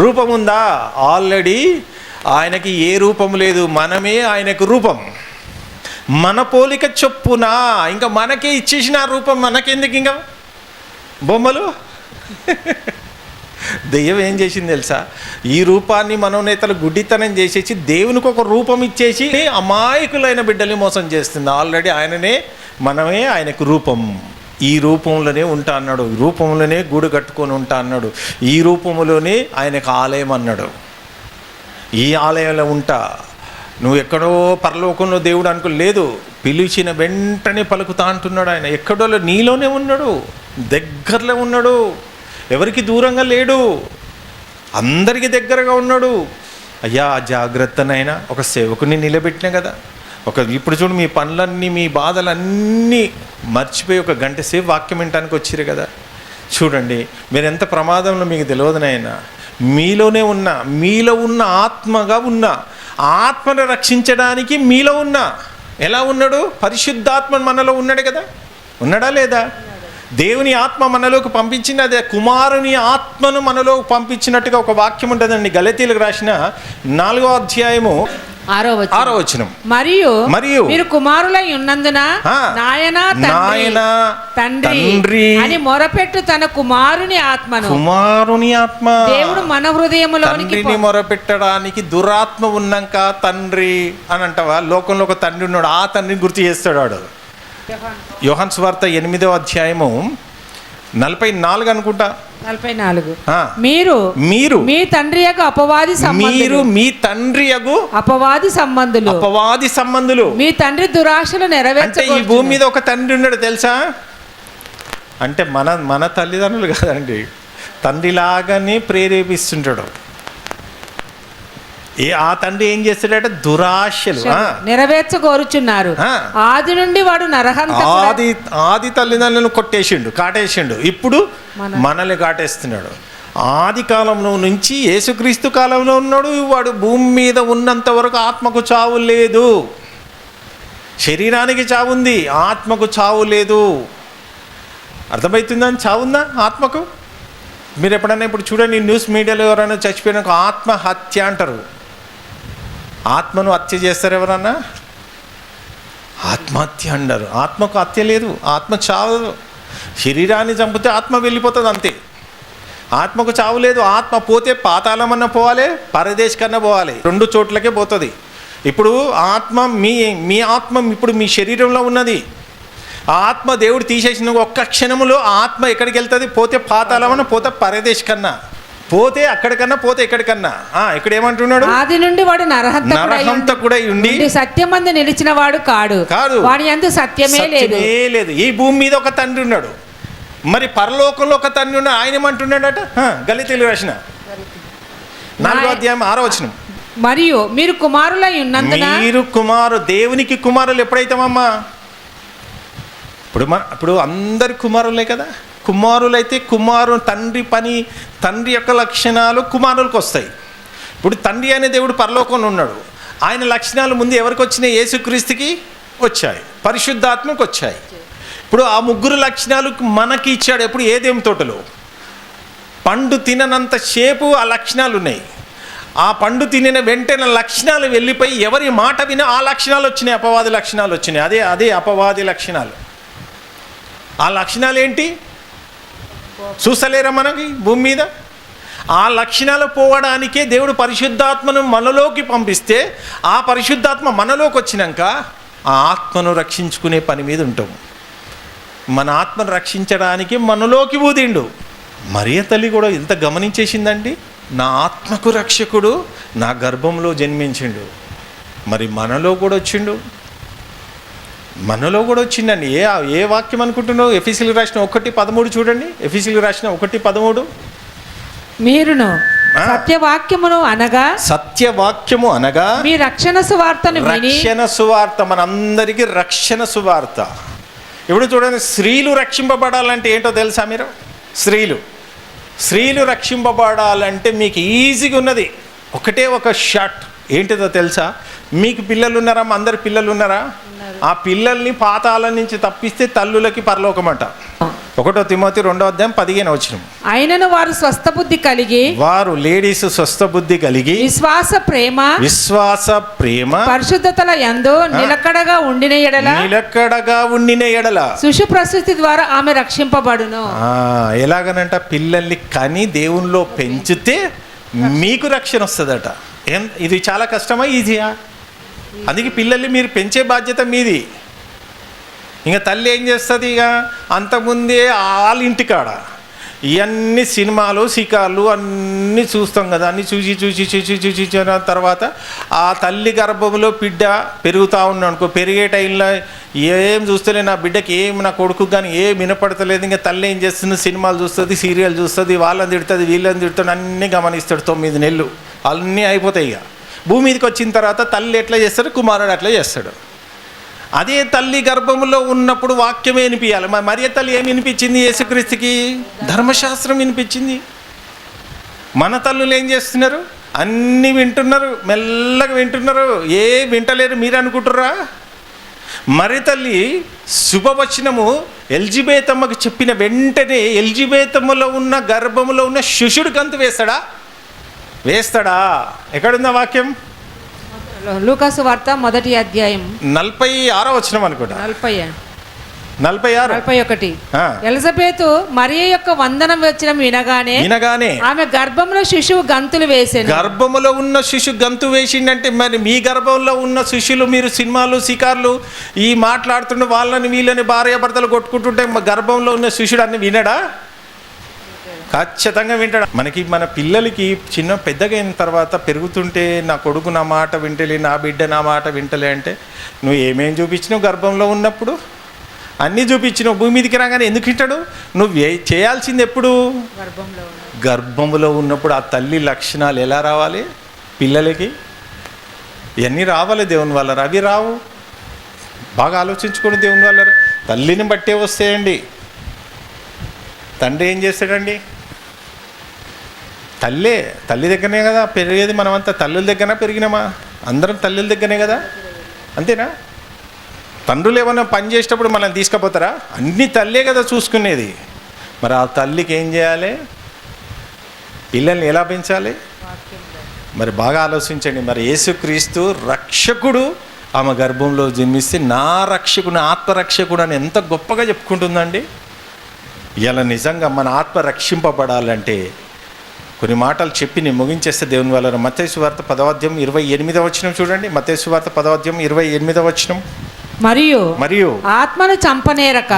రూపముందా? ఆల్రెడీ ఆయనకి ఏ రూపం లేదు, మనమే ఆయనకు రూపం. మన పోలిక చొప్పున, ఇంకా మనకే ఇచ్చేసిన రూపం. మనకెందుకు ఇంకా బొమ్మలు? దెయ్యం ఏం చేసింది తెలుసా? ఈ రూపాన్ని మనోనేతలు గుడ్డితనం చేసేసి దేవునికి ఒక రూపం ఇచ్చేసి అమాయకులైన బిడ్డల్ని మోసం చేస్తుంది. ఆల్రెడీ మనమే ఆయనకు రూపం. ఈ రూపంలోనే ఉంటా అన్నాడు, ఈ రూపంలోనే గూడు కట్టుకొని ఉంటా అన్నాడు, ఈ రూపంలోనే ఆయనకు ఆలయం అన్నాడు. ఈ ఆలయంలో ఉంటా, నువ్వు ఎక్కడో పరలోకంలో దేవుడు అనుకోలేదు, పిలిచిన వెంటనే పలుకుతా అంటున్నాడు. ఆయన ఎక్కడో నీలోనే ఉన్నాడు, దగ్గరలో ఉన్నాడు, ఎవరికి దూరంగా లేడు, అందరికీ దగ్గరగా ఉన్నాడు. అయ్యా జాగ్రత్తనైనా ఒక సేవకుని నిలబెట్టినా కదా. ఇప్పుడు చూడు, మీ పనులన్నీ, మీ బాధలన్నీ మర్చిపోయి 1 గంట సేపు వాక్యం వినటానికి వచ్చారు కదా. చూడండి, మీరు ఎంత ప్రమాదంలో మీకు తెలియదునైనా. మీలో ఉన్న ఆత్మగా ఉన్న, ఆత్మను రక్షించడానికి మీలో ఉన్న. ఎలా ఉన్నాడు? పరిశుద్ధాత్మ మనలో ఉన్నాడు కదా. ఉన్నాడా లేదా? దేవుని ఆత్మ మనలోకి పంపించింది. అదే కుమారుని ఆత్మను మనలోకి పంపించినట్టుగా ఒక వాక్యం ఉంటుందండి. గలతీయులకు రాసిన 4వ అధ్యాయము 6వ వచనం. మరియు మీరు కుమారులై ఉన్నందున నాయనా తండ్రి అని మొరపెట్టు తన కుమారుని ఆత్మ దేవుడు మన హృదయములోనికి మొరపెట్టడానికి దురాత్మ ఉన్నాక తండ్రి అని అంటావా? లోకంలో ఒక తండ్రి ఉన్నాడు, ఆ తండ్రిని గుర్తు చేస్తాడు వాడు. యోహాను సువార్త 8వ అధ్యాయము 44 అనుకుంటా. 44. మీరు మీ తండ్రి యొక్క అపవాది సంబంధులు మీ తండ్రి దురాశలు నెరవేర్చ. ఈ భూమి మీద ఒక తండ్రి ఉన్నాడు తెలుసా? అంటే మన తల్లిదండ్రులు కాదండి, తండ్రిలాగానే ప్రేరేపిస్తుంటాడు. ఆ తండ్రి ఏం చేస్తాడంటే దురాశలు నెరవేర్చగోరుచున్నారు. ఆది నుండి వాడు ఆది తల్లిదండ్రులను కొట్టేసిండు, కాటేసిండు. ఇప్పుడు మనల్ని కాటేస్తున్నాడు. ఆది కాలంలో నుంచి యేసుక్రీస్తు కాలంలో ఉన్నాడు. వాడు భూమి మీద ఉన్నంత వరకు ఆత్మకు చావు లేదు. శరీరానికి చావుంది, ఆత్మకు చావు లేదు. అర్థమవుతుందని? చావుందా ఆత్మకు? మీరు ఎప్పుడైనా ఇప్పుడు చూడండి, న్యూస్ మీడియాలో ఎవరైనా చచ్చిపోయినాక ఆత్మహత్య అంటారు. ఆత్మను హత్య చేస్తారు ఎవరన్నా? ఆత్మహత్య అన్నారు. ఆత్మకు హత్య లేదు, ఆత్మ చావదు. శరీరాన్ని చంపితే ఆత్మ వెళ్ళిపోతుంది అంతే. ఆత్మకు చావు లేదు. ఆత్మ పోతే పాతాళమన్నా పోవాలి, పరదేశ్ కన్నా పోవాలి, 2 చోట్లకే పోతుంది. ఇప్పుడు ఆత్మ మీ ఆత్మ ఇప్పుడు మీ శరీరంలో ఉన్నది. ఆ ఆత్మ దేవుడు తీసేసిన ఒక్క క్షణంలో ఆత్మ ఎక్కడికి వెళ్తుంది? పోతే పాతాళమన్నా, పోతే పరదేశ్ కన్నా, పోతే అక్కడికన్నా, పోతే ఎక్కడికన్నా. ఇక్కడ ఏమంటున్నాడు? ఆది నుండి వాడు నరహంతకుడై ఉండి సత్యమందు నిలిచిన వాడు కాడు, వాడి యందు సత్యమే లేదు. ఈ భూమి మీద ఒక తండ్రి ఉన్నాడు, మరి పరలోకంలో ఒక తండ్రి ఉన్నాడు. ఆయన ఏమంటున్నాడట? గలతీయులకు రాసిన 4వ అధ్యాయం 6వ వచనం. మరియు మీరు కుమారులై ఉన్నందున, దేవునికి కుమారులు ఎప్పుడైతామమ్మా? ఇప్పుడు అందరి కుమారులే కదా. కుమారులైతే తండ్రి యొక్క లక్షణాలు కుమారులకు వస్తాయి. ఇప్పుడు తండ్రి అనే దేవుడు పరలోకంలో ఉన్నాడు. ఆయన లక్షణాలు ముందు ఎవరికి వచ్చినాయి? యేసుక్రీస్తుకి వచ్చాయి, పరిశుద్ధాత్మకు వచ్చాయి. ఇప్పుడు ఆ 3 లక్షణాలు మనకి ఇచ్చాడు. ఎప్పుడు? ఏదేం తోటలో పండు తిననంత సేపు ఆ లక్షణాలు ఉన్నాయి. ఆ పండు తినిన వెంటనే లక్షణాలు వెళ్ళిపోయి ఎవరి మాట వినా ఆ లక్షణాలు వచ్చినాయి, అపవాది లక్షణాలు వచ్చినాయి. అదే అపవాది లక్షణాలు. ఆ లక్షణాలు ఏంటి? చూస్తలేరా మనకి భూమి మీద? ఆ లక్షణాలు పోవడానికే దేవుడు పరిశుద్ధాత్మను మనలోకి పంపిస్తే ఆ పరిశుద్ధాత్మ మనలోకి వచ్చినాక ఆ ఆత్మను రక్షించుకునే పని మీద ఉంటాం. మన ఆత్మను రక్షించడానికి మనలోకి ఊదిండు. మరియ తల్లి కూడా ఎంత గమనించేసిందండి, నా ఆత్మకు రక్షకుడు నా గర్భంలో జన్మించిండు. మరి మనలో కూడా వచ్చిండు, మనలో కూడా వచ్చిందండి. ఏ వాక్యం అనుకుంటున్నావు? ఎఫెసీయులకు రాసిన 1:13 చూడండి. ఎఫెసీయులకు రాసిన 1:13 మీరును సత్యవాక్యమును అనగా మీ రక్షణ సువార్తను విని. రక్షణ సువార్త మనందరికీ రక్షణ సువార్త. ఇప్పుడు చూడండి, స్త్రీలు రక్షింపబడాలంటే ఏంటో తెలుసా మీరు? స్త్రీలు రక్షింపబడాలంటే మీకు ఈజీగా ఉన్నది ఒకటే ఒక షాట్. ఏంటిదో తెలుసా? మీకు పిల్లలు ఉన్నారా? మా అందరి పిల్లలు ఉన్నారా? ఆ పిల్లల్ని పాతాళం నుంచి తప్పిస్తే తల్లులకి పరలోకమట. 1 తిమోతి 2:15 అయినను వారు స్వస్థ బుద్ధి కలిగి, వారు లేడీస్ స్వస్థ బుద్ధి కలిగి విశ్వాస ప్రేమ పరిశుద్ధతల యందు నిలకడగా ఉండిన ఎడల శిశు ప్రసూతి ద్వారా ఆమె రక్షింపబడును. ఎలాగనంట? పిల్లల్ని కని దేవునిలో పెంచితే మీకు రక్షణ వస్తుందట. ఇది చాలా కష్టమా, ఈజీయా? అందుకే పిల్లల్ని మీరు పెంచే బాధ్యత మీది. ఇంకా తల్లి ఏం చేస్తుంది? ఇక అంతకుముందే వాళ్ళ ఇంటికాడ ఇవన్నీ సినిమాలు షికార్లు అన్నీ చూస్తాం కదా, అన్నీ చూసి తర్వాత ఆ తల్లి గర్భంలో బిడ్డ పెరుగుతూ ఉన్నాడు అనుకో. పెరిగే టైంలో ఏం చూస్తలే, నా బిడ్డకి నా కొడుకు కానీ ఏం వినపడతలేదు. ఇంకా తల్లి ఏం చేస్తుంది? సినిమాలు చూస్తుంది, సీరియల్ చూస్తుంది, వాళ్ళని తిడుతుంది, వీళ్ళని తిడుతుంది, అన్నీ గమనిస్తాడు. 9 నెలలు అన్నీ అయిపోతాయి. ఇక భూమి మీదకి వచ్చిన తర్వాత తల్లి ఎట్లా చేస్తాడు, కుమారుడు అట్లా చేస్తాడు. అదే తల్లి గర్భంలో ఉన్నప్పుడు వాక్యమే వినిపించాలి. మరియ తల్లి ఏమి వినిపించింది? యేసుక్రీస్తుకి ధర్మశాస్త్రం వినిపించింది. మన తల్లులు ఏం చేస్తున్నారు? అన్నీ వింటున్నారు, మెల్లగా వింటున్నారు. ఏ వింటలేరు మీరు అనుకుంటుర్రా? మరి తల్లి శుభవచనము ఎలిజబెతమ్మకు చెప్పిన వెంటనే ఎలిజబెతమ్మలో ఉన్న గర్భంలో ఉన్న శిశుడు గంతు వేస్తాడా? ఎక్కడుందా వాక్యం? లూకాసు వార్త 1వ అధ్యాయం 46వ వచనం అనుకుంటా. 41. ఎలిజబెతు మరియ యొక్క వందనం వచ్చిన వినగానే ఆమె గర్భంలో శిశువు గంతులు వేసింది. గర్భములో ఉన్న శిశు గంతు వేసిందంటే మరి మీ గర్భంలో ఉన్న శిశులు మీరు సినిమాలు షికార్లు ఈ మాట్లాడుతుంటే వాళ్ళని వీళ్ళని భార్యాభర్తలు కొట్టుకుంటుంటే గర్భంలో ఉన్న శిశుడు అన్ని వినడా? ఖచ్చితంగా వింటాడు. మన పిల్లలకి చిన్న పెద్దగా అయిన తర్వాత పెరుగుతుంటే నా కొడుకు నా మాట వింటలే, నా బిడ్డ నా మాట వింటలే అంటే నువ్వు ఏమేం చూపించినావు? గర్భంలో ఉన్నప్పుడు అన్నీ చూపించినావు. భూమి మీదకి రాగానే ఎందుకు వింటాడు? నువ్వు చేయాల్సింది ఎప్పుడు? గర్భంలో ఉన్నప్పుడు. ఆ తల్లి లక్షణాలు ఎలా రావాలి పిల్లలకి? ఇవన్నీ రావాలి దేవుని వల్ల. అవి రావు. బాగా ఆలోచించుకోండి. దేవుని వల్ల తల్లిని బట్టే వస్తాయండి. తండ్రి ఏం చేస్తాడండి? తల్లి దగ్గరనే కదా పెరిగేది. మనమంతా తల్లుల దగ్గర పెరిగినామా? అందరం తల్లుల దగ్గరనే కదా, అంతేనా? తండ్రులు ఏమన్నా పని చేసేటప్పుడు మనల్ని తీసుకుపోతారా? అన్ని తల్లే కదా చూసుకునేది. మరి ఆ తల్లికి ఏం చేయాలి? పిల్లల్ని ఎలా పెంచాలి? మరి బాగా ఆలోచించండి. మరి యేసుక్రీస్తు రక్షకుడు ఆమె గర్భంలో జన్మిస్తే నా రక్షకుడు, ఆత్మరక్షకుడు అని ఎంత గొప్పగా చెప్పుకుంటుందండి. ఇలా నిజంగా మన ఆత్మ రక్షింపబడాలంటే కొన్ని మాటలు చెప్పి నేను ముగించేస్తే దేవుని వల్ల. మత్తయి సువార్త 10:28 చూడండి. మత్తయి సువార్త 10:28 మరియు ఆత్మను చంపనేరక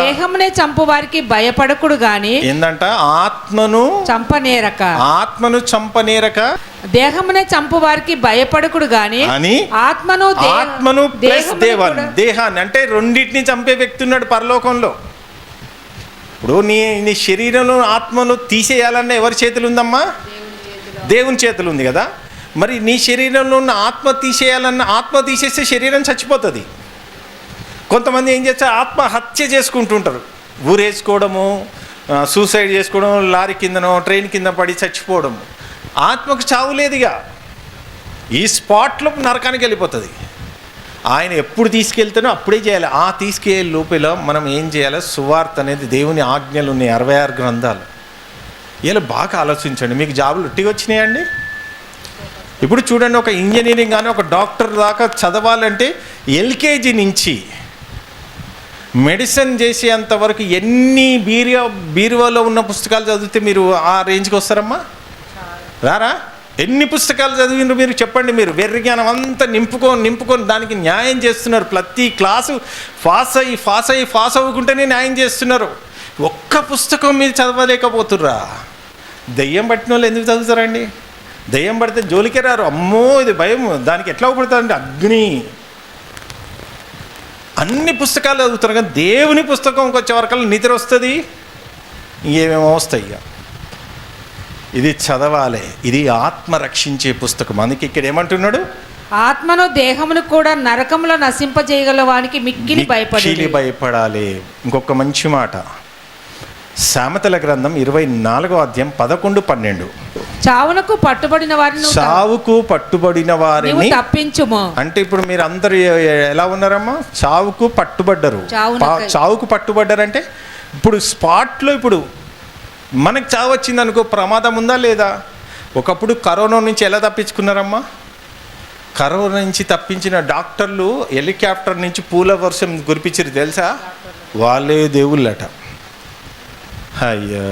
దేహమునే చంపు వారికి భయపడకుడు గాని. ఏందంట? ఆత్మను చంపనేరక దేహమునే చంపు వారికి భయపడకుడు గాని అని ఆత్మను ప్లస్ దేహాన్ని అంటే రెండింటిని చంపే వ్యక్తి ఉన్నాడు పరలోకంలో. ఇప్పుడు నీ శరీరంలో ఆత్మను తీసేయాలన్న ఎవరి చేతులు ఉందమ్మా? దేవుని చేతులు ఉంది కదా. మరి నీ శరీరంలో ఉన్న ఆత్మ తీసేస్తే శరీరం చచ్చిపోతుంది. కొంతమంది ఏం చేస్తారు? ఆత్మహత్య చేసుకుంటుంటారు. ఊరేసుకోవడము, సూసైడ్ చేసుకోవడం, లారీ కిందనో ట్రైన్ కింద పడి చచ్చిపోవడం. ఆత్మకు చావు లేదుగా, ఈ స్పాట్లో నరకానికి వెళ్ళిపోతుంది. ఆయన ఎప్పుడు తీసుకెళ్తానో అప్పుడే చేయాలి. ఆ తీసుకెళ్ళే లోపల మనం ఏం చేయాలి? సువార్త అనేది దేవుని ఆజ్ఞలు ఉన్నాయి, 66 గ్రంథాలు. ఇలా బాగా ఆలోచించండి. మీకు జాబులు ఒట్టిగా వచ్చినాయండి? ఇప్పుడు చూడండి, ఒక ఇంజనీరింగ్ కానీ ఒక డాక్టర్ దాకా చదవాలంటే ఎల్కేజీ నుంచి మెడిసిన్ చేసేంత వరకు ఎన్ని బీరువాలో ఉన్న పుస్తకాలు చదివితే మీరు ఆ రేంజ్కి వస్తారమ్మా? రారా? ఎన్ని పుస్తకాలు చదివినారు మీరు చెప్పండి. మీరు వెర్రి జ్ఞానం అంతా నింపుకొని దానికి న్యాయం చేస్తున్నారు. ప్రతి క్లాసు పాస్ అవ్వకుంటేనే న్యాయం చేస్తున్నారు. ఒక్క పుస్తకం మీరు చదవలేకపోతుర్రా? దెయ్యం పట్టిన వాళ్ళు ఎందుకు చదువుతారండి? దెయ్యం పడితే జోలికే రారు. అమ్మో ఇది భయం, దానికి ఎట్లా పడతారండి? అగ్ని. అన్ని పుస్తకాలు చదువుతారు కానీ దేవుని పుస్తకంకి వచ్చే వరకల్లా నిద్ర వస్తుంది, ఏమేమో వస్తాయి. ఇక ఇది చదవాలి. ఇది ఆత్మ రక్షించే పుస్తకం. అందుకే ఇక్కడ ఏమంటున్నాడు? ఆత్మను దేహమును కూడా నరకంలో నశింపజేయగల వానికి మిక్కిలి భయపడాలి. ఇంకొక మంచి మాట, సామెతల గ్రంథం 24వ అధ్యాయం 11-12. చావుకు పట్టుబడిన వారిని తప్పించుము. అంటే ఇప్పుడు మీరు అందరు ఎలా ఉన్నారమ్మా? చావుకు పట్టుబడ్డారంటే ఇప్పుడు స్పాట్లో ఇప్పుడు మనకు చావు వచ్చింది అనుకో, ప్రమాదం ఉందా లేదా? ఒకప్పుడు కరోనా నుంచి ఎలా తప్పించుకున్నారమ్మా? కరోనా నుంచి తప్పించిన డాక్టర్లు హెలికాప్టర్ నుంచి పూల వర్షం కురిపించారు తెలుసా? వాళ్ళే దేవుళ్ళట. అయ్యో,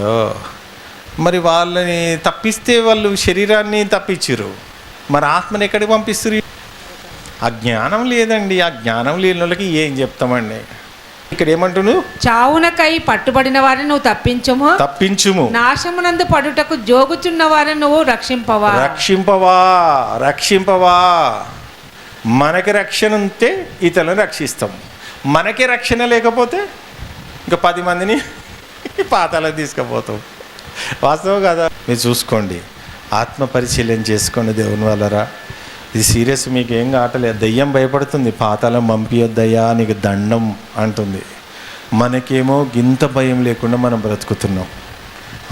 మరి వాళ్ళని తప్పిస్తే వాళ్ళు శరీరాన్ని తప్పించారు, మరి ఆత్మని ఎక్కడికి పంపిస్తారు? ఆ జ్ఞానం లేదండి. ఆ జ్ఞానం లేని వాళ్ళకి ఏం చెప్తామండి? ఇక్కడ ఏమంటున్నావు? చావునకై పట్టుబడిన వారిని నువ్వు తప్పించుము, నాశమునందు పడుటకు జోగుచున్న వారిని నువ్వు రక్షింపవా. మనకి రక్షణ ఉంటే ఇతరులను రక్షిస్తాం. మనకే రక్షణ లేకపోతే ఇంకా 10 మందిని పాతాలకు తీసుకుపోతాం. వాస్తవం కదా? మీరు చూసుకోండి, ఆత్మ పరిశీలన చేసుకోండి దేవుని వాళ్ళరా. ఇది సీరియస్, మీకు ఏం కావట్లేదు. దెయ్యం భయపడుతుంది, పాతాళం పంపియొద్దయ్యా నీకు దండం అంటుంది. మనకేమో గింత భయం లేకుండా మనం బ్రతుకుతున్నాం.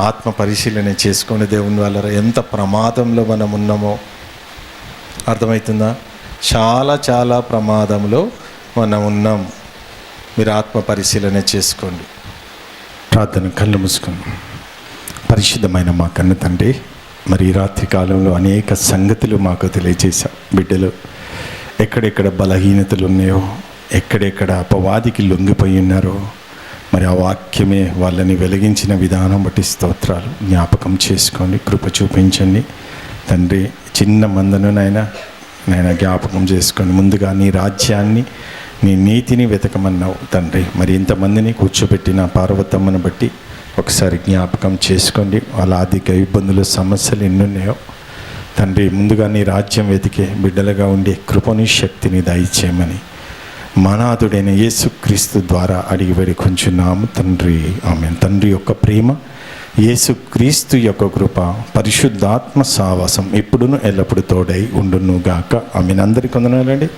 ఆత్మ పరిశీలన చేసుకోండి దేవుని వాళ్ళరా. ఎంత ప్రమాదంలో మనం ఉన్నామో అర్థమవుతుందా? చాలా ప్రమాదంలో మనం ఉన్నాం. మీరు ఆత్మ పరిశీలన చేసుకోండి. ప్రార్థన, కళ్ళు మూసుకొని. పరిశుద్ధమైన మా కన్న తండ్రి, మరి ఈ రాత్రి కాలంలో అనేక సంగతులు మాకు తెలియజేశాం. బిడ్డలు ఎక్కడెక్కడ బలహీనతలు ఉన్నాయో, ఎక్కడెక్కడ అపవాదికి లొంగిపోయి ఉన్నారో, మరి ఆ వాక్యమే వాళ్ళని వెలిగించిన విధానం బట్టి స్తోత్రాలు. జ్ఞాపకం చేసుకోండి, కృప చూపించండి తండ్రి. చిన్న మందను నాయన జ్ఞాపకం చేసుకోండి. ముందుగా నీ రాజ్యాన్ని, నీ నీతిని వెతకమన్నావు తండ్రి. మరి ఇంతమందిని కూర్చోబెట్టిన పార్వతమ్మను బట్టి ఒకసారి జ్ఞాపకం చేసుకోండి. వాళ్ళ ఆర్థిక ఇబ్బందులు, సమస్యలు ఎన్నున్నాయో తండ్రి, ముందుగా నీ రాజ్యం వెతికే బిడ్డలుగా ఉండే కృపని, శక్తిని దయచేయమని మనాథుడైన యేసుక్రీస్తు ద్వారా అడిగి వేడుకొంచున్నాము తండ్రి. ఆమేన్. తండ్రి యొక్క ప్రేమ, యేసుక్రీస్తు యొక్క కృప, పరిశుద్ధాత్మ సావాసం ఎప్పుడును ఎల్లప్పుడూ తోడై ఉండును గాక. ఆమేన్. అందరికీ వందనాలండి.